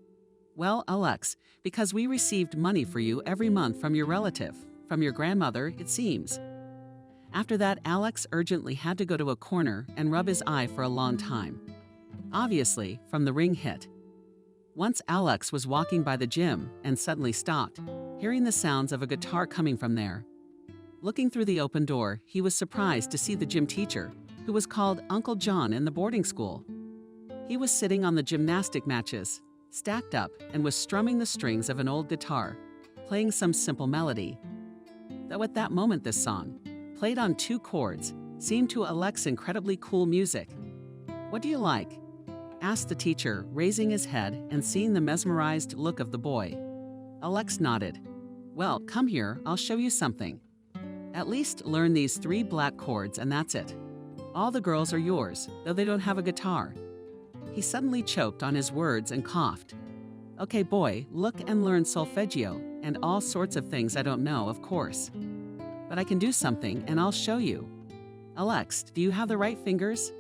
"Well, Alex, because we received money for you every month from your relative, from your grandmother, it seems." After that, Alex urgently had to go to a corner and rub his eye for a long time. obviously from the Ring hit. Once Alex was walking by the gym and suddenly stopped, hearing the sounds of a guitar coming from there. Looking through the open door, he was surprised to see the gym teacher, who was called Uncle John in the boarding school. He was sitting on the gymnastic matches, stacked up, and was strumming the strings of an old guitar, playing some simple melody. Though at that moment this song, played on 2 chords, seemed to Alex incredibly cool music. "What do you like?" asked the teacher, raising his head and seeing the mesmerized look of the boy. Alex nodded. "Well, come here, I'll show you something. At least learn these 3 black chords and that's it. All the girls are yours, though they don't have a guitar." He suddenly choked on his words and coughed. "Okay, boy, look and learn solfeggio and all sorts of things I don't know, of course. But I can do something and I'll show you. Alex, do you have the right fingers?"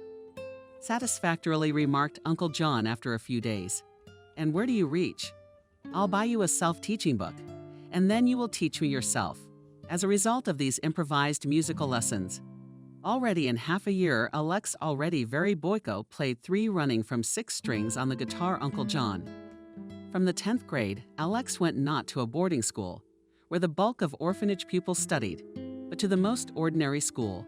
Satisfactorily remarked Uncle John after a few days. "And where do you reach? I'll buy you a self-teaching book, and then you will teach me yourself." As a result of these improvised musical lessons, already in half a year, Alex, already very boyko, played 3 running from 6 strings on the guitar Uncle John. From the 10th grade, Alex went not to a boarding school, where the bulk of orphanage pupils studied, but to the most ordinary school.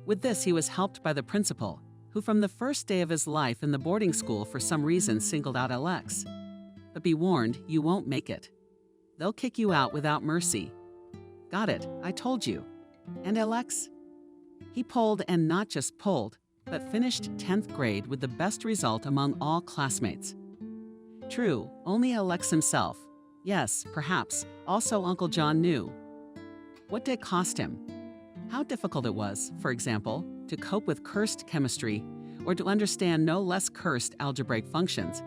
With this, he was helped by the principal, who from the first day of his life in the boarding school for some reason singled out Alex. "But be warned, you won't make it. They'll kick you out without mercy." "Got it, I told you." "And Alex?" He pulled, and not just pulled, but finished 10th grade with the best result among all classmates. True, only Alex himself, yes, perhaps, also Uncle John knew. What did it cost him? How difficult it was, for example, to cope with cursed chemistry, or to understand no less cursed algebraic functions,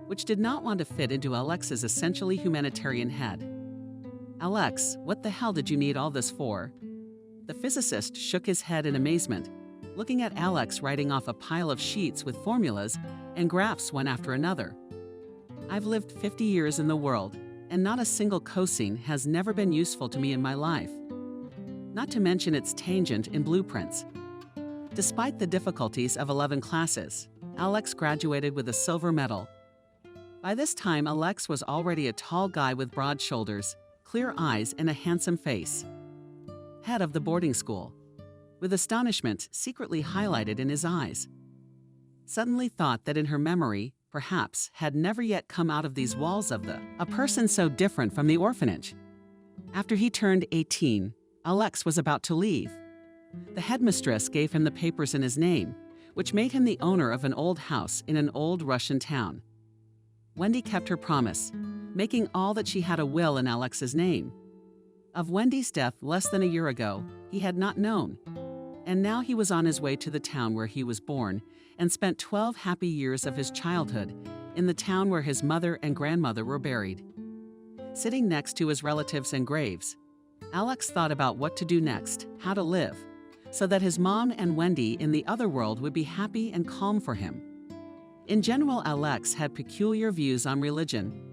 which did not want to fit into Alex's essentially humanitarian head. "Alex, what the hell did you need all this for?" The physicist shook his head in amazement, looking at Alex writing off a pile of sheets with formulas and graphs one after another. "I've lived 50 years in the world, and not a single cosine has never been useful to me in my life. Not to mention its tangent in blueprints." Despite the difficulties of 11 classes, Alex graduated with a silver medal. By this time, Alex was already a tall guy with broad shoulders, clear eyes, and a handsome face. Head of the boarding school, with astonishment secretly highlighted in his eyes. Suddenly thought that in her memory, perhaps, had never yet come out of these walls of a person so different from the orphanage. After he turned 18, Alex was about to leave. The headmistress gave him the papers in his name, which made him the owner of an old house in an old Russian town. Wendy kept her promise, making all that she had a will in Alex's name. Of Wendy's death less than a year ago, he had not known. And now he was on his way to the town where he was born and spent 12 happy years of his childhood in the town where his mother and grandmother were buried. Sitting next to his relatives and graves, Alex thought about what to do next, how to live, so that his mom and Wendy in the other world would be happy and calm for him. In general, Alex had peculiar views on religion.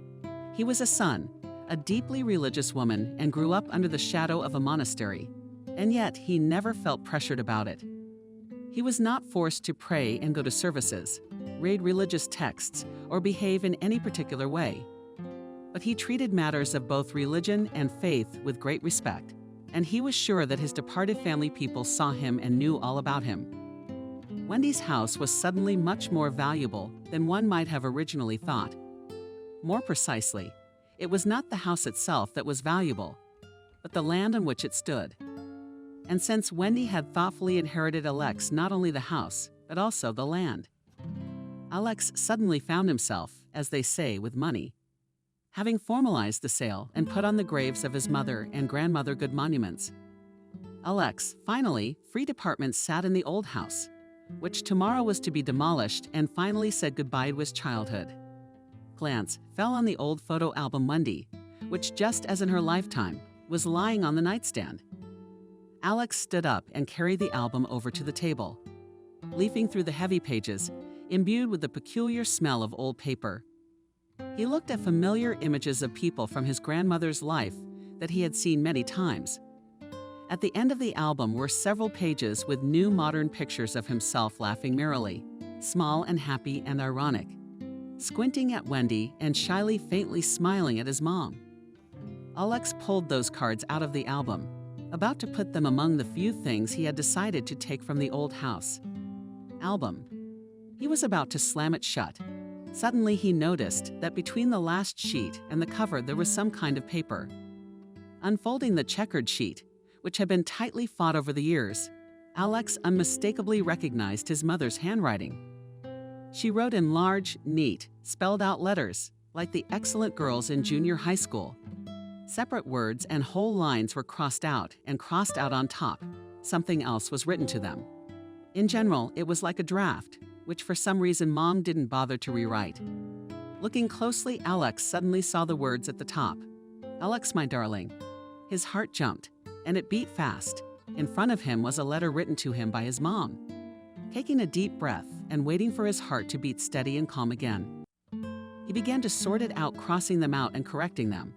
He was a son, a deeply religious woman, and grew up under the shadow of a monastery, and yet he never felt pressured about it. He was not forced to pray and go to services, read religious texts, or behave in any particular way. But he treated matters of both religion and faith with great respect, and he was sure that his departed family people saw him and knew all about him. Wendy's house was suddenly much more valuable than one might have originally thought. More precisely, it was not the house itself that was valuable, but the land on which it stood. And since Wendy had thoughtfully inherited Alex not only the house, but also the land, Alex suddenly found himself, as they say, with money. Having formalized the sale and put on the graves of his mother and grandmother good monuments, Alex, finally, free department sat in the old house, which tomorrow was to be demolished, and finally said goodbye to his childhood. Glance fell on the old photo album Wendy, which just as in her lifetime, was lying on the nightstand. Alex stood up and carried the album over to the table. Leafing through the heavy pages, imbued with the peculiar smell of old paper, he looked at familiar images of people from his grandmother's life that he had seen many times. At the end of the album were several pages with new modern pictures of himself laughing merrily, small and happy and ironic, squinting at Wendy and shyly faintly smiling at his mom. Alex pulled those cards out of the album, about to put them among the few things he had decided to take from the old house. Album. He was about to slam it shut. Suddenly he noticed that between the last sheet and the cover there was some kind of paper. Unfolding the checkered sheet, which had been tightly fought over the years, Alex unmistakably recognized his mother's handwriting. She wrote in large, neat, spelled-out letters, like the excellent girls in junior high school. Separate words and whole lines were crossed out and crossed out on top. Something else was written to them. In general, it was like a draft, which for some reason Mom didn't bother to rewrite. Looking closely, Alex suddenly saw the words at the top. "Alex, my darling." His heart jumped, and it beat fast. In front of him was a letter written to him by his mom. Taking a deep breath and waiting for his heart to beat steady and calm again, he began to sort it out, crossing them out and correcting them.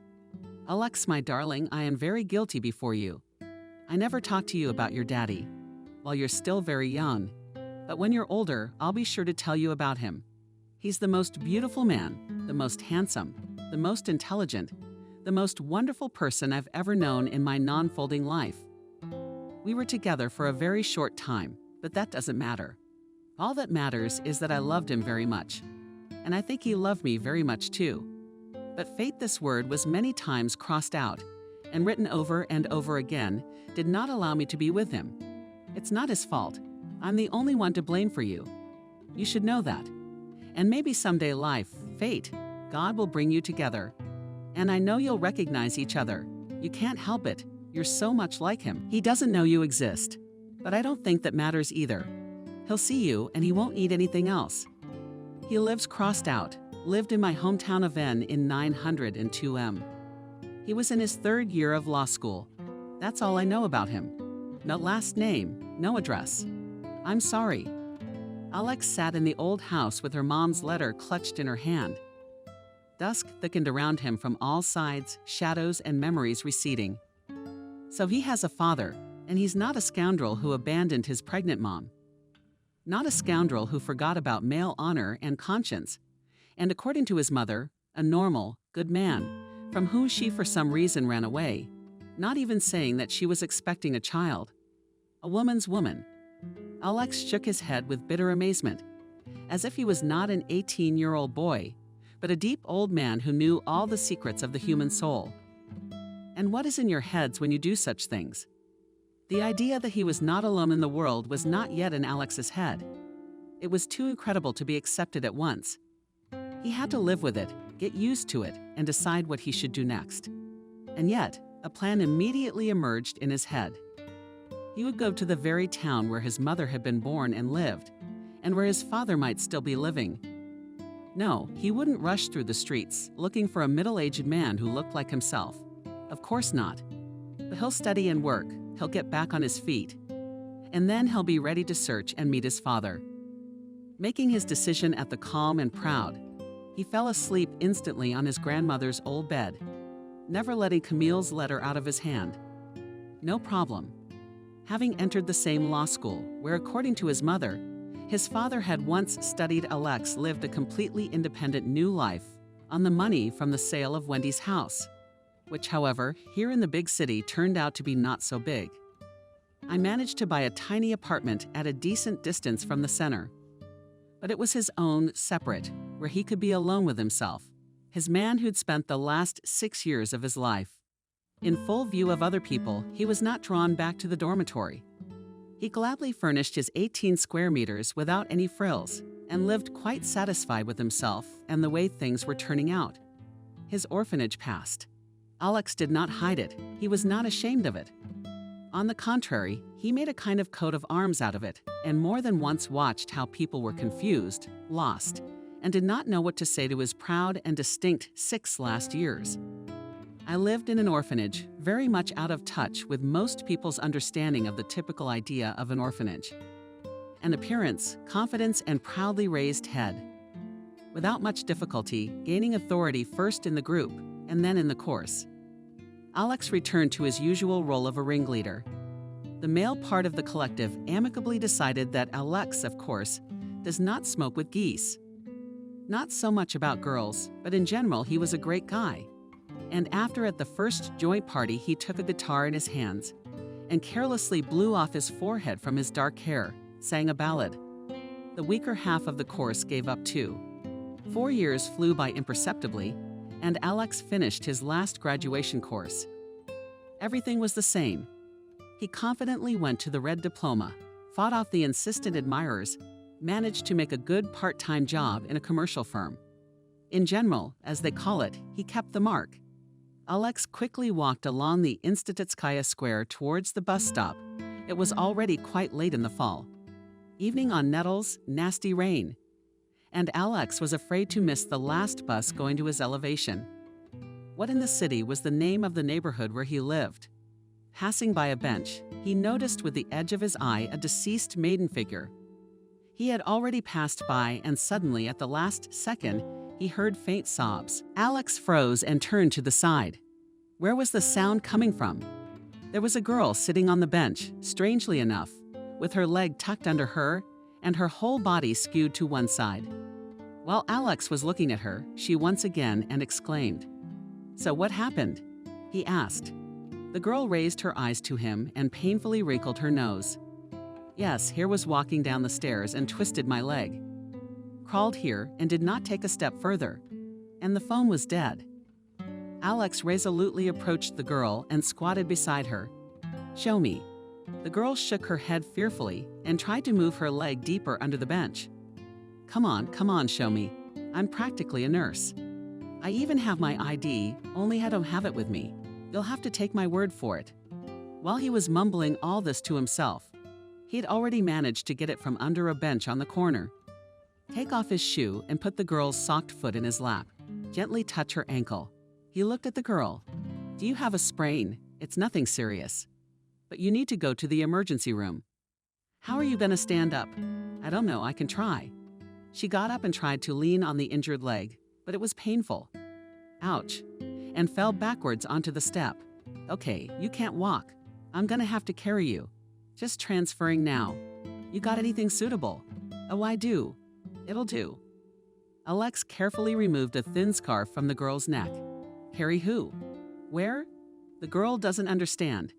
"Alex, my darling, I am very guilty before you. I never talked to you about your daddy while you're still very young, but when you're older, I'll be sure to tell you about him. He's the most beautiful man, the most handsome, the most intelligent, the most wonderful person I've ever known in my non-folding life. We were together for a very short time, but that doesn't matter. All that matters is that I loved him very much, and I think he loved me very much too. But fate, this word was many times crossed out and written over and over again, did not allow me to be with him. It's not his fault. I'm the only one to blame for you. You should know that. And maybe someday life, fate, God will bring you together. And I know you'll recognize each other. You can't help it. You're so much like him. He doesn't know you exist. But I don't think that matters either. He'll see you and he won't need anything else. He lives crossed out, lived in my hometown of N in 902M. He was in his 3rd year of law school. That's all I know about him. No last name, no address. I'm sorry." Alex sat in the old house with her mom's letter clutched in her hand. Dusk thickened around him from all sides, shadows and memories receding. So he has a father, and he's not a scoundrel who abandoned his pregnant mom. Not a scoundrel who forgot about male honor and conscience, and according to his mother, a normal, good man, from whom she for some reason ran away, not even saying that she was expecting a child. A woman's woman. Alex shook his head with bitter amazement, as if he was not an 18-year-old boy, but a deep old man who knew all the secrets of the human soul. And what is in your heads when you do such things? The idea that he was not alone in the world was not yet in Alex's head. It was too incredible to be accepted at once. He had to live with it, get used to it, and decide what he should do next. And yet, a plan immediately emerged in his head. He would go to the very town where his mother had been born and lived, and where his father might still be living. No, he wouldn't rush through the streets looking for a middle-aged man who looked like himself. Of course not. But he'll study and work, he'll get back on his feet, and then he'll be ready to search and meet his father. Making his decision at the calm and proud, he fell asleep instantly on his grandmother's old bed, never letting Camille's letter out of his hand. No problem. Having entered the same law school, where according to his mother, his father had once studied, Alex lived a completely independent new life on the money from the sale of Wendy's house, which, however, here in the big city turned out to be not so big. I managed to buy a tiny apartment at a decent distance from the center. But it was his own, separate, where he could be alone with himself, his man who'd spent the last 6 years of his life. In full view of other people, he was not drawn back to the dormitory. He gladly furnished his 18 square meters without any frills and lived quite satisfied with himself and the way things were turning out. His orphanage past. Alex did not hide it. He was not ashamed of it. On the contrary, he made a kind of coat of arms out of it, and more than once watched how people were confused, lost, and did not know what to say to his proud and distinct 6 last years. I lived in an orphanage, very much out of touch with most people's understanding of the typical idea of an orphanage. An appearance, confidence, and proudly raised head. Without much difficulty, gaining authority first in the group and then in the course. Alex returned to his usual role of a ringleader. The male part of the collective amicably decided that Alex, of course, does not smoke with geese. Not so much about girls, but in general, he was a great guy. And after at the first joint party, he took a guitar in his hands and carelessly blew off his forehead from his dark hair, sang a ballad. The weaker half of the course gave up too. 4 years flew by imperceptibly, and Alex finished his last graduation course. Everything was the same. He confidently went to the red diploma, fought off the insistent admirers, managed to make a good part-time job in a commercial firm. In general, as they call it, he kept the mark. Alex quickly walked along the Institutskaya Square towards the bus stop. It was already quite late in the fall. Evening on Nettles, nasty rain. And Alex was afraid to miss the last bus going to his elevation. What in the city was the name of the neighborhood where he lived? Passing by a bench, he noticed with the edge of his eye a deceased maiden figure. He had already passed by, and suddenly, at the last second, he heard faint sobs. Alex froze and turned to the side. Where was the sound coming from? There was a girl sitting on the bench, strangely enough, with her leg tucked under her and her whole body skewed to one side. While Alex was looking at her, she once again and exclaimed, "So what happened?" he asked. The girl raised her eyes to him and painfully wrinkled her nose. "Yes, here was walking down the stairs and twisted my leg. Crawled here and did not take a step further. And the phone was dead." Alex resolutely approached the girl and squatted beside her. "Show me." The girl shook her head fearfully and tried to move her leg deeper under the bench. Come on, show me. I'm practically a nurse. I even have my ID, only I don't have it with me. You'll have to take my word for it." While he was mumbling all this to himself, he'd already managed to get it from under a bench on the corner. Take off his shoe and put the girl's socked foot in his lap. Gently touch her ankle. He looked at the girl. "Do you have a sprain? It's nothing serious. But you need to go to the emergency room." "How are you going to stand up?" "I don't know, I can try." She got up and tried to lean on the injured leg, but it was painful. "Ouch," and fell backwards onto the step. "Okay, you can't walk. I'm going to have to carry you. Just transferring now. You got anything suitable?" "Oh, I do." "It'll do." Alex carefully removed a thin scarf from the girl's neck. "Carry who? Where?" The girl doesn't understand.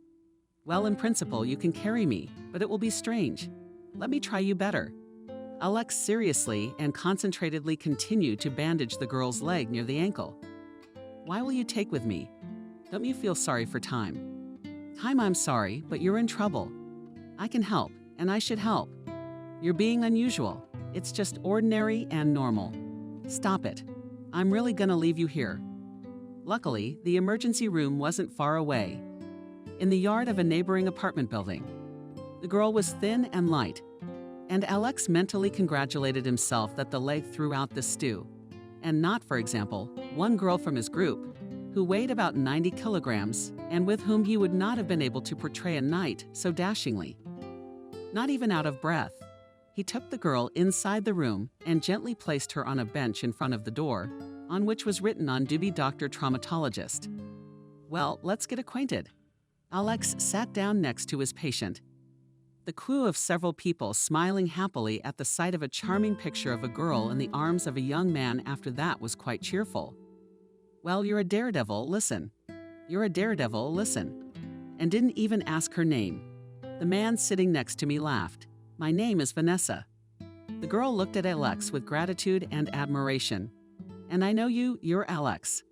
"Well, in principle, you can carry me, but it will be strange. Let me try you better." Alex seriously and concentratedly continued to bandage the girl's leg near the ankle. "Why will you take with me? Don't you feel sorry for Time?" "Time, I'm sorry, but you're in trouble. I can help, and I should help. You're being unusual. It's just ordinary and normal. Stop it. I'm really gonna leave you here." Luckily, the emergency room wasn't far away, in the yard of a neighboring apartment building. The girl was thin and light, and Alex mentally congratulated himself that the leg threw out the stew, and not, for example, one girl from his group, who weighed about 90 kilograms and with whom he would not have been able to portray a knight so dashingly. Not even out of breath, he took the girl inside the room and gently placed her on a bench in front of the door, on which was written on Doobie Doctor Traumatologist. "Well, let's get acquainted." Alex sat down next to his patient. The crew of several people smiling happily at the sight of a charming picture of a girl in the arms of a young man after that was quite cheerful. "Well, you're a daredevil, listen. You're a daredevil, listen." And didn't even ask her name. The man sitting next to me laughed. "My name is Vanessa." The girl looked at Alex with gratitude and admiration. "And I know you're Alex."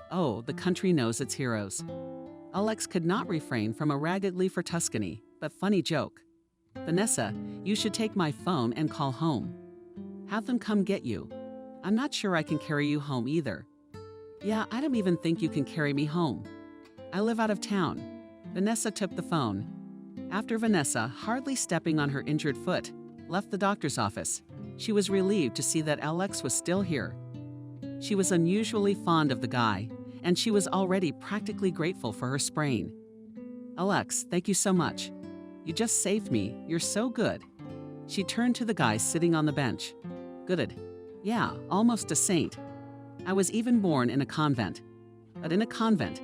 Oh, the country knows its heroes. Alex could not refrain from a raggedly for Tuscany, but funny joke. "Vanessa, you should take my phone and call home. Have them come get you. I'm not sure I can carry you home either." "Yeah, I don't even think you can carry me home. I live out of town." Vanessa took the phone. After Vanessa, hardly stepping on her injured foot, left the doctor's office, she was relieved to see that Alex was still here. She was unusually fond of the guy, and she was already practically grateful for her sprain. "Alex, thank you so much. You just saved me. You're so good." She turned to the guy sitting on the bench. "Good. Yeah, almost a saint. I was even born in a convent." "But in a convent."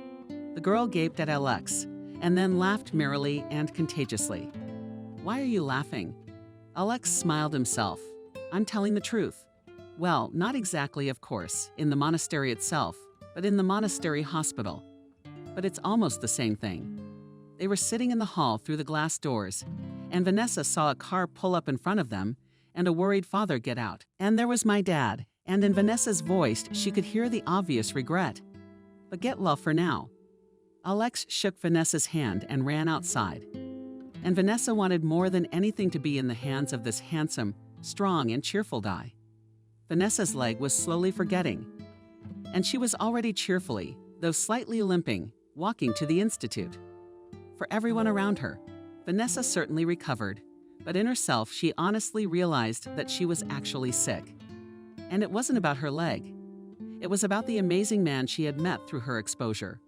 The girl gaped at Alex, and then laughed merrily and contagiously. "Why are you laughing?" Alex smiled himself. I'm telling the truth. Well, not exactly, of course, in the monastery itself, but in the monastery hospital. But it's almost the same thing. They were sitting in the hall through the glass doors, and Vanessa saw a car pull up in front of them and a worried father get out. And there was my dad, and in Vanessa's voice she could hear the obvious regret. But get well for now. Alex shook Vanessa's hand and ran outside. And Vanessa wanted more than anything to be in the hands of this handsome, strong, and cheerful guy. Vanessa's leg was slowly forgetting, and she was already cheerfully, though slightly limping, walking to the institute. For everyone around her, Vanessa certainly recovered, but in herself she honestly realized that she was actually sick. And it wasn't about her leg. It was about the amazing man she had met through her exposure.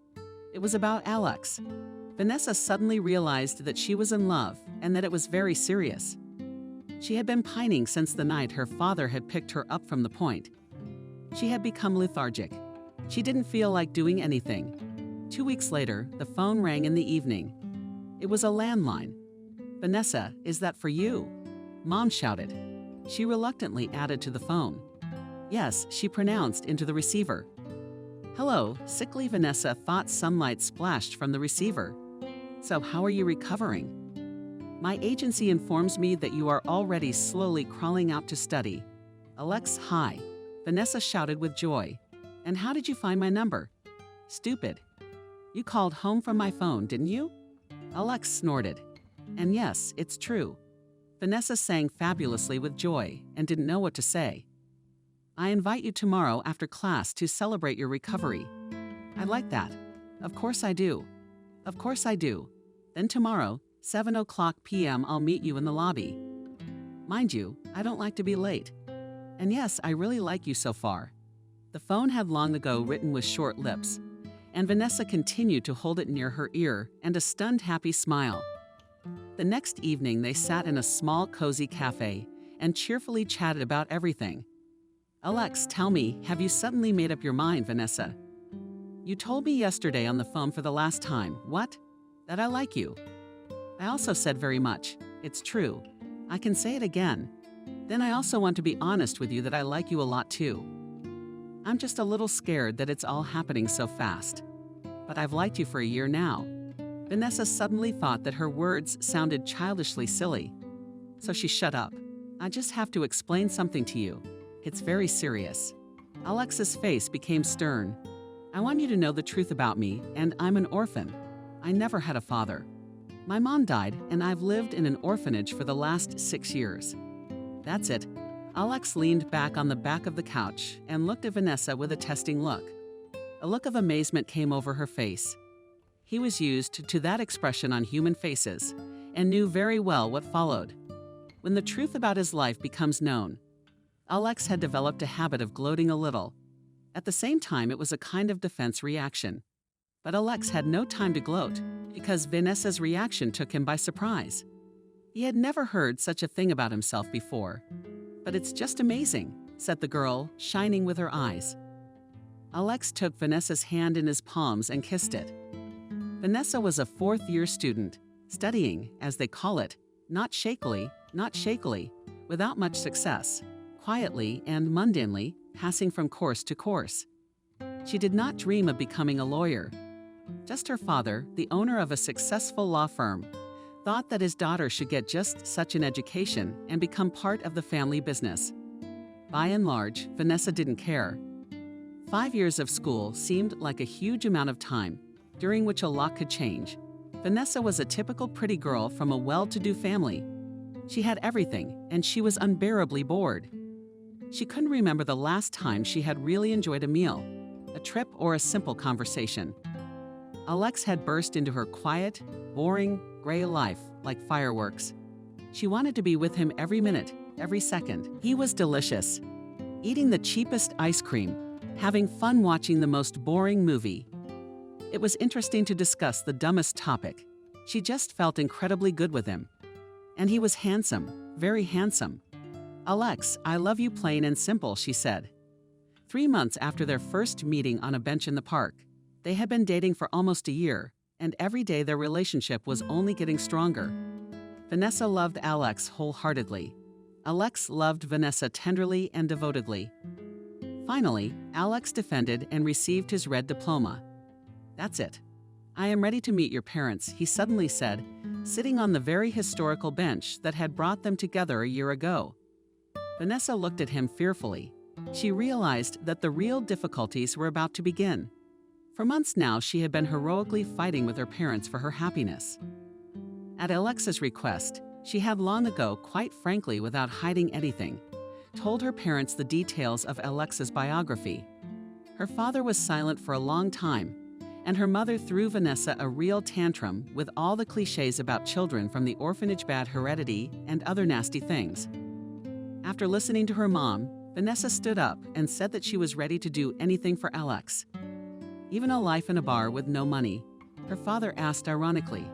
It was about Alex. Vanessa suddenly realized that she was in love and that it was very serious. She had been pining since the night her father had picked her up from the point. She had become lethargic. She didn't feel like doing anything. 2 weeks later, the phone rang in the evening. It was a landline. "Vanessa, is that for you?" Mom shouted. She reluctantly added to the phone. "Yes," she pronounced into the receiver. "Hello," sickly Vanessa thought sunlight splashed from the receiver. "So how are you recovering?" "My agency informs me that you are already slowly crawling out to study." "Alex, hi," Vanessa shouted with joy. "And how did you find my number?" "Stupid. You called home from my phone, didn't you?" Alex snorted. "And yes, it's true." Vanessa sang fabulously with joy and didn't know what to say. "I invite you tomorrow after class to celebrate your recovery." "I like that." "Of course I do." "Of course I do. Then tomorrow, 7:00 p.m. I'll meet you in the lobby." "Mind you, I don't like to be late." "And yes, I really like you so far." The phone had long ago written with short lips, and Vanessa continued to hold it near her ear and a stunned happy smile. The next evening they sat in a small cozy cafe and cheerfully chatted about everything. "Alex, tell me, have you suddenly made up your mind, Vanessa?" "You told me yesterday on the phone for the last time." "What?" "That I like you." "I also said very much. It's true. I can say it again. Then I also want to be honest with you that I like you a lot too. I'm just a little scared that it's all happening so fast. But I've liked you for a year now." Vanessa suddenly thought that her words sounded childishly silly. So she shut up. "I just have to explain something to you. It's very serious." Alex's face became stern. "I want you to know the truth about me, and I'm an orphan. I never had a father. My mom died, and I've lived in an orphanage for the last 6 years." "That's it." Alex leaned back on the back of the couch and looked at Vanessa with a testing look. A look of amazement came over her face. He was used to that expression on human faces and knew very well what followed. When the truth about his life becomes known, Alex had developed a habit of gloating a little. At the same time, it was a kind of defense reaction. But Alex had no time to gloat, because Vanessa's reaction took him by surprise. He had never heard such a thing about himself before. "But it's just amazing," said the girl, shining with her eyes. Alex took Vanessa's hand in his palms and kissed it. Vanessa was a fourth-year student, studying, as they call it, not shakily, without much success, quietly and mundanely, passing from course to course. She did not dream of becoming a lawyer. Just her father, the owner of a successful law firm, thought that his daughter should get just such an education and become part of the family business. By and large, Vanessa didn't care. 5 years of school seemed like a huge amount of time, during which a lot could change. Vanessa was a typical pretty girl from a well-to-do family. She had everything, and she was unbearably bored. She couldn't remember the last time she had really enjoyed a meal, a trip, or a simple conversation. Alex had burst into her quiet, boring, gray life like fireworks. She wanted to be with him every minute, every second. He was delicious. Eating the cheapest ice cream, having fun watching the most boring movie. It was interesting to discuss the dumbest topic. She just felt incredibly good with him. And he was handsome, very handsome. "Alex, I love you plain and simple," she said. 3 months after their first meeting on a bench in the park, they had been dating for almost a year, and every day their relationship was only getting stronger. Vanessa loved Alex wholeheartedly. Alex loved Vanessa tenderly and devotedly. Finally, Alex defended and received his red diploma. "That's it. I am ready to meet your parents," he suddenly said, sitting on the very historical bench that had brought them together a year ago. Vanessa looked at him fearfully. She realized that the real difficulties were about to begin. For months now, she had been heroically fighting with her parents for her happiness. At Alex's request, she had long ago, quite frankly without hiding anything, told her parents the details of Alex's biography. Her father was silent for a long time, and her mother threw Vanessa a real tantrum with all the cliches about children from the orphanage, bad heredity, and other nasty things. After listening to her mom, Vanessa stood up and said that she was ready to do anything for Alex. Even a life in a bar with no money, her father asked ironically.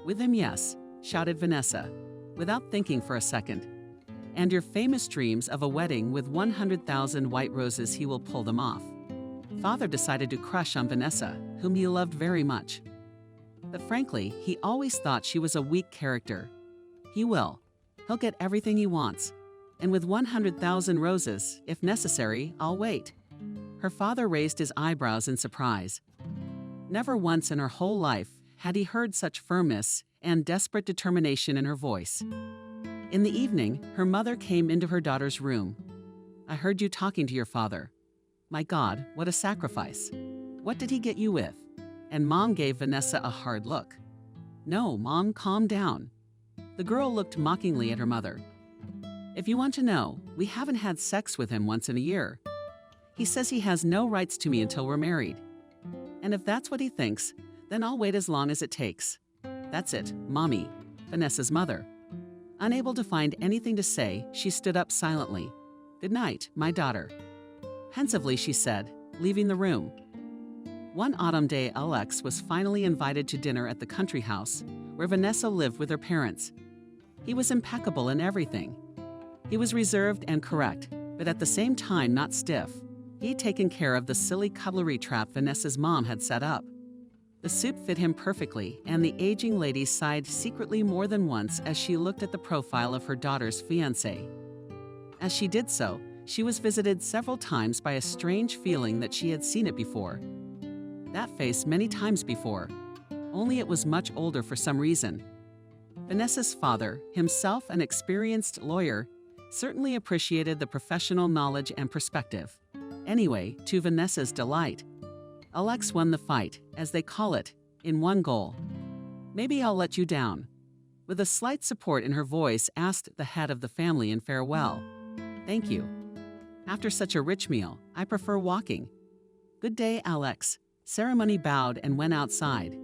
"With him, yes," shouted Vanessa, without thinking for a second. "And your famous dreams of a wedding with 100,000 white roses, he will pull them off." Father decided to crush on Vanessa, whom he loved very much. But frankly, he always thought she was a weak character. He will. He'll get everything he wants. And with 100,000 roses, if necessary, I'll wait. Her father raised his eyebrows in surprise. Never once in her whole life had he heard such firmness and desperate determination in her voice. In the evening, her mother came into her daughter's room. "I heard you talking to your father. My God, what a sacrifice. What did he get you with?" And Mom gave Vanessa a hard look. "No, Mom, calm down." The girl looked mockingly at her mother. "If you want to know, we haven't had sex with him once in a year. He says he has no rights to me until we're married. And if that's what he thinks, then I'll wait as long as it takes. That's it, Mommy," Vanessa's mother. Unable to find anything to say, she stood up silently. "Good night, my daughter." Pensively, she said, leaving the room. One autumn day, Alex was finally invited to dinner at the country house, where Vanessa lived with her parents. He was impeccable in everything. He was reserved and correct, but at the same time not stiff. He'd taken care of the silly cutlery trap Vanessa's mom had set up. The suit fit him perfectly, and the aging lady sighed secretly more than once as she looked at the profile of her daughter's fiancé. As she did so, she was visited several times by a strange feeling that she had seen it before. That face many times before, only it was much older for some reason. Vanessa's father, himself an experienced lawyer, certainly appreciated the professional knowledge and perspective. Anyway, to Vanessa's delight, Alex won the fight, as they call it, in one goal. "Maybe I'll let you down," with a slight support in her voice, asked the head of the family in farewell. "Thank you. After such a rich meal, I prefer walking." "Good day, Alex." Ceremony bowed and went outside.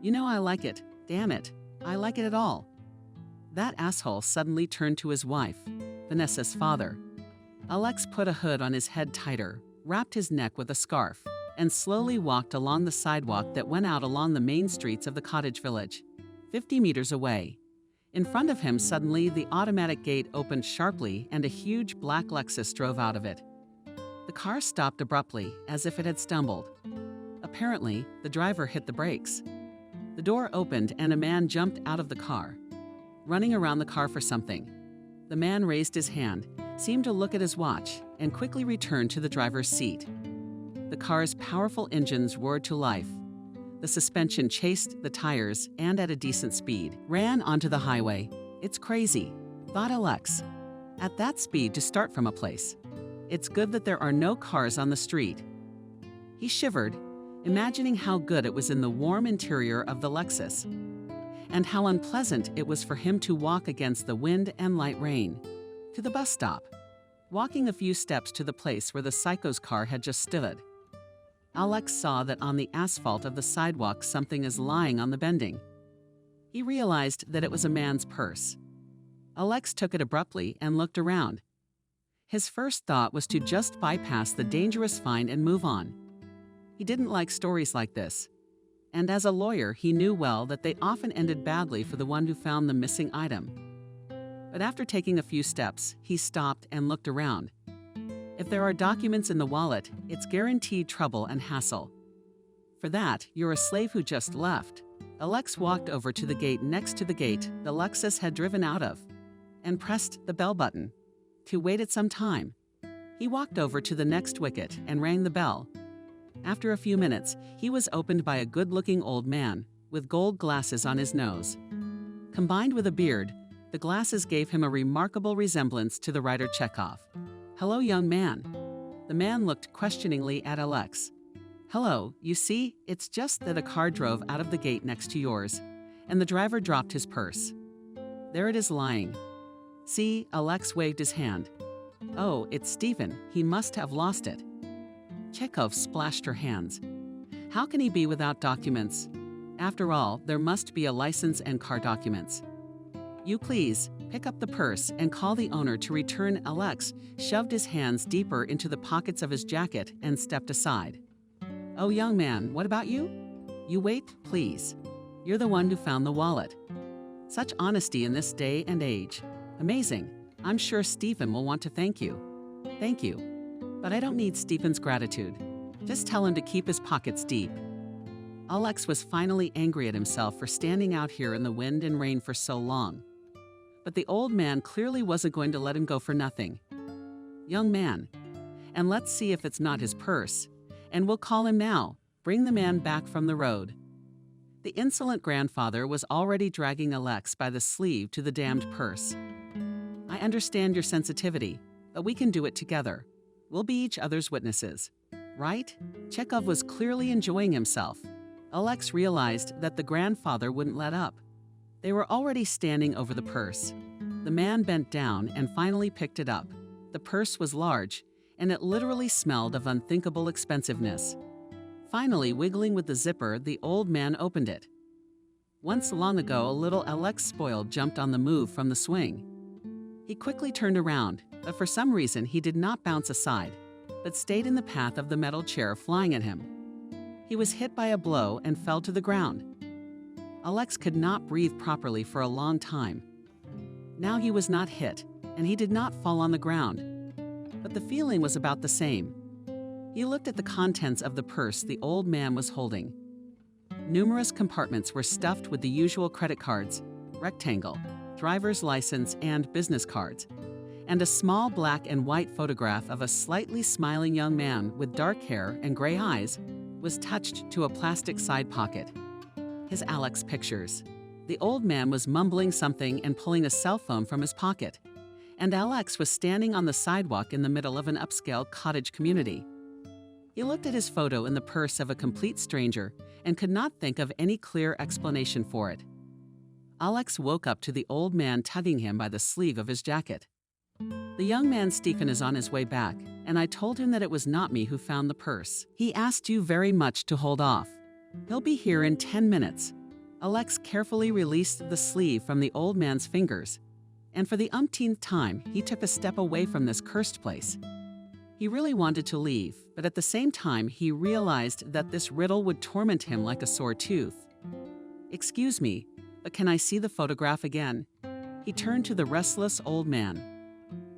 "You know I like it. Damn it. I like it at all." That asshole suddenly turned to his wife, Vanessa's father. Alex put a hood on his head tighter, wrapped his neck with a scarf, and slowly walked along the sidewalk that went out along the main streets of the cottage village. 50 meters away. In front of him, suddenly, the automatic gate opened sharply and a huge black Lexus drove out of it. The car stopped abruptly, as if it had stumbled. Apparently, the driver hit the brakes. The door opened and a man jumped out of the car, running around the car for something. The man raised his hand, seemed to look at his watch, and quickly returned to the driver's seat. The car's powerful engines roared to life. The suspension chased the tires and at a decent speed ran onto the highway. "It's crazy," thought Alex. "At that speed to start from a place. It's good that there are no cars on the street." He shivered, imagining how good it was in the warm interior of the Lexus, and how unpleasant it was for him to walk against the wind and light rain. To the bus stop, walking a few steps to the place where the psycho's car had just stood. Alex saw that on the asphalt of the sidewalk something is lying on the bending. He realized that it was a man's purse. Alex took it abruptly and looked around. His first thought was to just bypass the dangerous find and move on. He didn't like stories like this, and as a lawyer he knew well that they often ended badly for the one who found the missing item. But after taking a few steps, he stopped and looked around. If there are documents in the wallet, it's guaranteed trouble and hassle. For that, you're a slave who just left. Alex walked over to the gate next to the gate the Lexus had driven out of. and pressed the bell button. He waited some time. He walked over to the next wicket and rang the bell. After a few minutes, he was opened by a good-looking old man with gold glasses on his nose. Combined with a beard, the glasses gave him a remarkable resemblance to the writer Chekhov. "Hello, young man." The man looked questioningly at Alex. "Hello, you see, it's just that a car drove out of the gate next to yours, and the driver dropped his purse. There it is lying." "See," Alex waved his hand. "Oh, it's Stephen. He must have lost it." Chekhov splashed her hands. How can he be without documents? After all, there must be a license and car documents. "You please, pick up the purse and call the owner to return." Alex shoved his hands deeper into the pockets of his jacket and stepped aside. "Oh, young man, what about you?" "You wait, please. You're the one who found the wallet." Such honesty in this day and age. Amazing. I'm sure Stephen will want to thank you. "Thank you. But I don't need Stephen's gratitude. Just tell him to keep his pockets deep." Alex was finally angry at himself for standing out here in the wind and rain for so long. But the old man clearly wasn't going to let him go for nothing. "Young man, and let's see if it's not his purse. And we'll call him now. Bring the man back from the road." The insolent grandfather was already dragging Alex by the sleeve to the damned purse. "I understand your sensitivity, but we can do it together. We'll be each other's witnesses. Right?" Chekhov was clearly enjoying himself. Alex realized that the grandfather wouldn't let up. They were already standing over the purse. The man bent down and finally picked it up. The purse was large, and it literally smelled of unthinkable expensiveness. Finally, wiggling with the zipper, the old man opened it. Once long ago, a little Alex spoiled jumped on the move from the swing. He quickly turned around, but for some reason he did not bounce aside, but stayed in the path of the metal chair flying at him. He was hit by a blow and fell to the ground. Alex could not breathe properly for a long time. Now he was not hit, and he did not fall on the ground. But the feeling was about the same. He looked at the contents of the purse the old man was holding. Numerous compartments were stuffed with the usual credit cards, rectangle, driver's license, and business cards, and a small black and white photograph of a slightly smiling young man with dark hair and gray eyes was touched to a plastic side pocket. His Alex pictures. The old man was mumbling something and pulling a cell phone from his pocket, and Alex was standing on the sidewalk in the middle of an upscale cottage community. He looked at his photo in the purse of a complete stranger and could not think of any clear explanation for it. Alex woke up to the old man tugging him by the sleeve of his jacket. "The young man Stephen is on his way back, and I told him that it was not me who found the purse. He asked you very much to hold off. He'll be here in 10 minutes. Alex carefully released the sleeve from the old man's fingers, and for the umpteenth time, he took a step away from this cursed place. He really wanted to leave, but at the same time, he realized that this riddle would torment him like a sore tooth. "Excuse me, but can I see the photograph again?" He turned to the restless old man.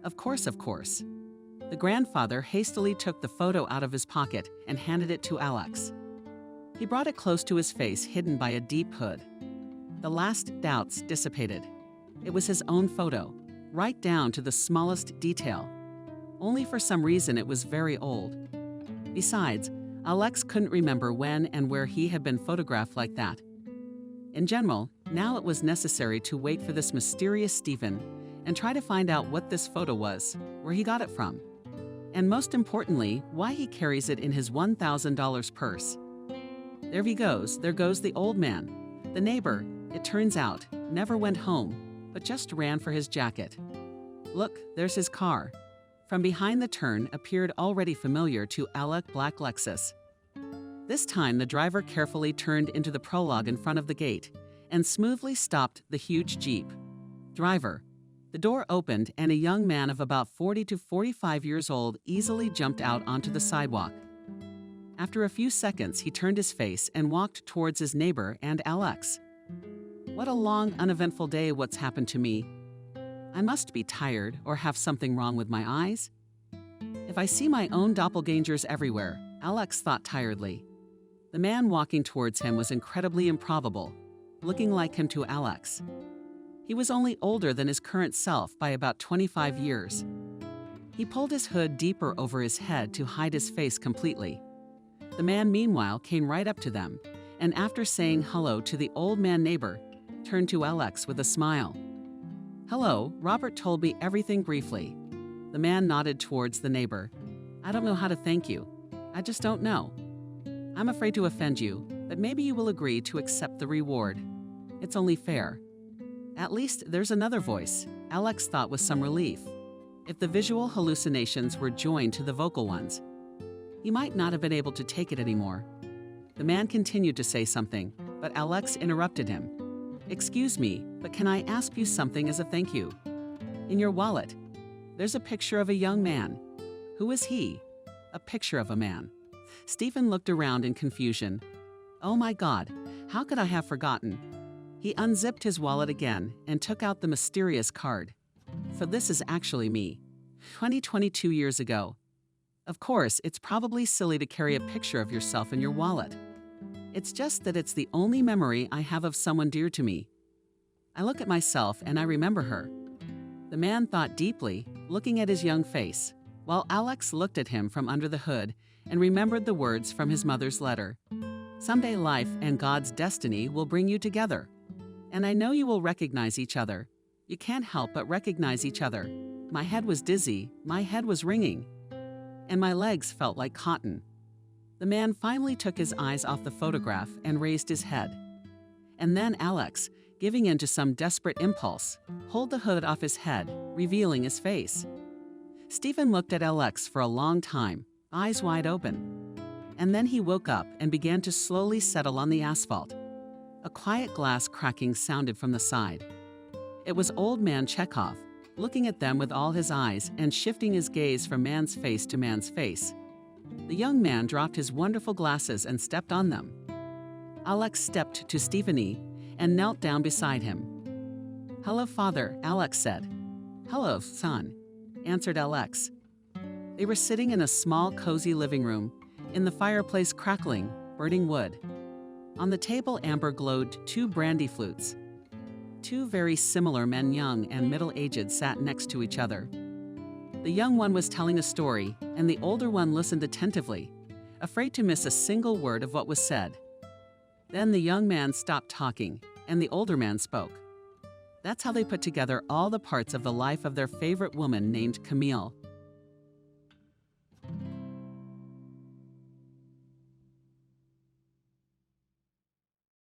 Of course. The grandfather hastily took the photo out of his pocket and handed it to Alex. He brought it close to his face, hidden by a deep hood. The last doubts dissipated. It was his own photo, right down to the smallest detail. Only for some reason it was very old. Besides, Alex couldn't remember when and where he had been photographed like that. In general, now it was necessary to wait for this mysterious Stephen and try to find out what this photo was, where he got it from, and most importantly, why he carries it in his $1,000 purse. There goes the old man. The neighbor, it turns out, never went home, but just ran for his jacket. Look, there's his car. From behind the turn appeared already familiar to Alec black Lexus. This time the driver carefully turned into the prologue in front of the gate and smoothly stopped the huge Jeep. "Driver." The door opened and a young man of about 40 to 45 years old easily jumped out onto the sidewalk. After a few seconds, he turned his face and walked towards his neighbor and Alex. "What a long, uneventful day what's happened to me. I must be tired or have something wrong with my eyes. If I see my own doppelgangers everywhere," Alex thought tiredly. The man walking towards him was incredibly improbable, looking like him to Alex. He was only older than his current self by about 25 years. He pulled his hood deeper over his head to hide his face completely. The man, meanwhile, came right up to them, and after saying hello to the old man neighbor, turned to Alex with a smile. "Hello, Robert told me everything briefly." The man nodded towards the neighbor. "I don't know how to thank you. I just don't know. I'm afraid to offend you, but maybe you will agree to accept the reward. It's only fair." At least there's another voice, Alex thought with some relief. If the visual hallucinations were joined to the vocal ones, he might not have been able to take it anymore. The man continued to say something, but Alex interrupted him. "Excuse me, but can I ask you something as a thank you? In your wallet, there's a picture of a young man. Who is he?" A picture of a man. Stephen looked around in confusion. Oh my God, how could I have forgotten? He unzipped his wallet again and took out the mysterious card. "For this is actually me. 22 years ago. Of course, it's probably silly to carry a picture of yourself in your wallet. It's just that it's the only memory I have of someone dear to me. I look at myself and I remember her." The man thought deeply, looking at his young face, while Alex looked at him from under the hood and remembered the words from his mother's letter. "Someday life and God's destiny will bring you together. And I know you will recognize each other. You can't help but recognize each other. My head was dizzy, my head was ringing, and my legs felt like cotton." The man finally took his eyes off the photograph and raised his head. And then Alex, giving in to some desperate impulse, pulled the hood off his head, revealing his face. Stephen looked at Alex for a long time, eyes wide open. And then he woke up and began to slowly settle on the asphalt. A quiet glass cracking sounded from the side. It was old man Chekhov, looking at them with all his eyes and shifting his gaze from man's face to man's face. The young man dropped his wonderful glasses and stepped on them. Alex stepped to Stephanie and knelt down beside him. "Hello, Father," Alex said. "Hello, son," answered Alex. They were sitting in a small, cozy living room, in the fireplace crackling, burning wood. On the table amber glowed 2 brandy flutes. 2 very similar men, young and middle-aged, sat next to each other. The young one was telling a story, and the older one listened attentively, afraid to miss a single word of what was said. Then the young man stopped talking, and the older man spoke. That's how they put together all the parts of the life of their favorite woman named Camille.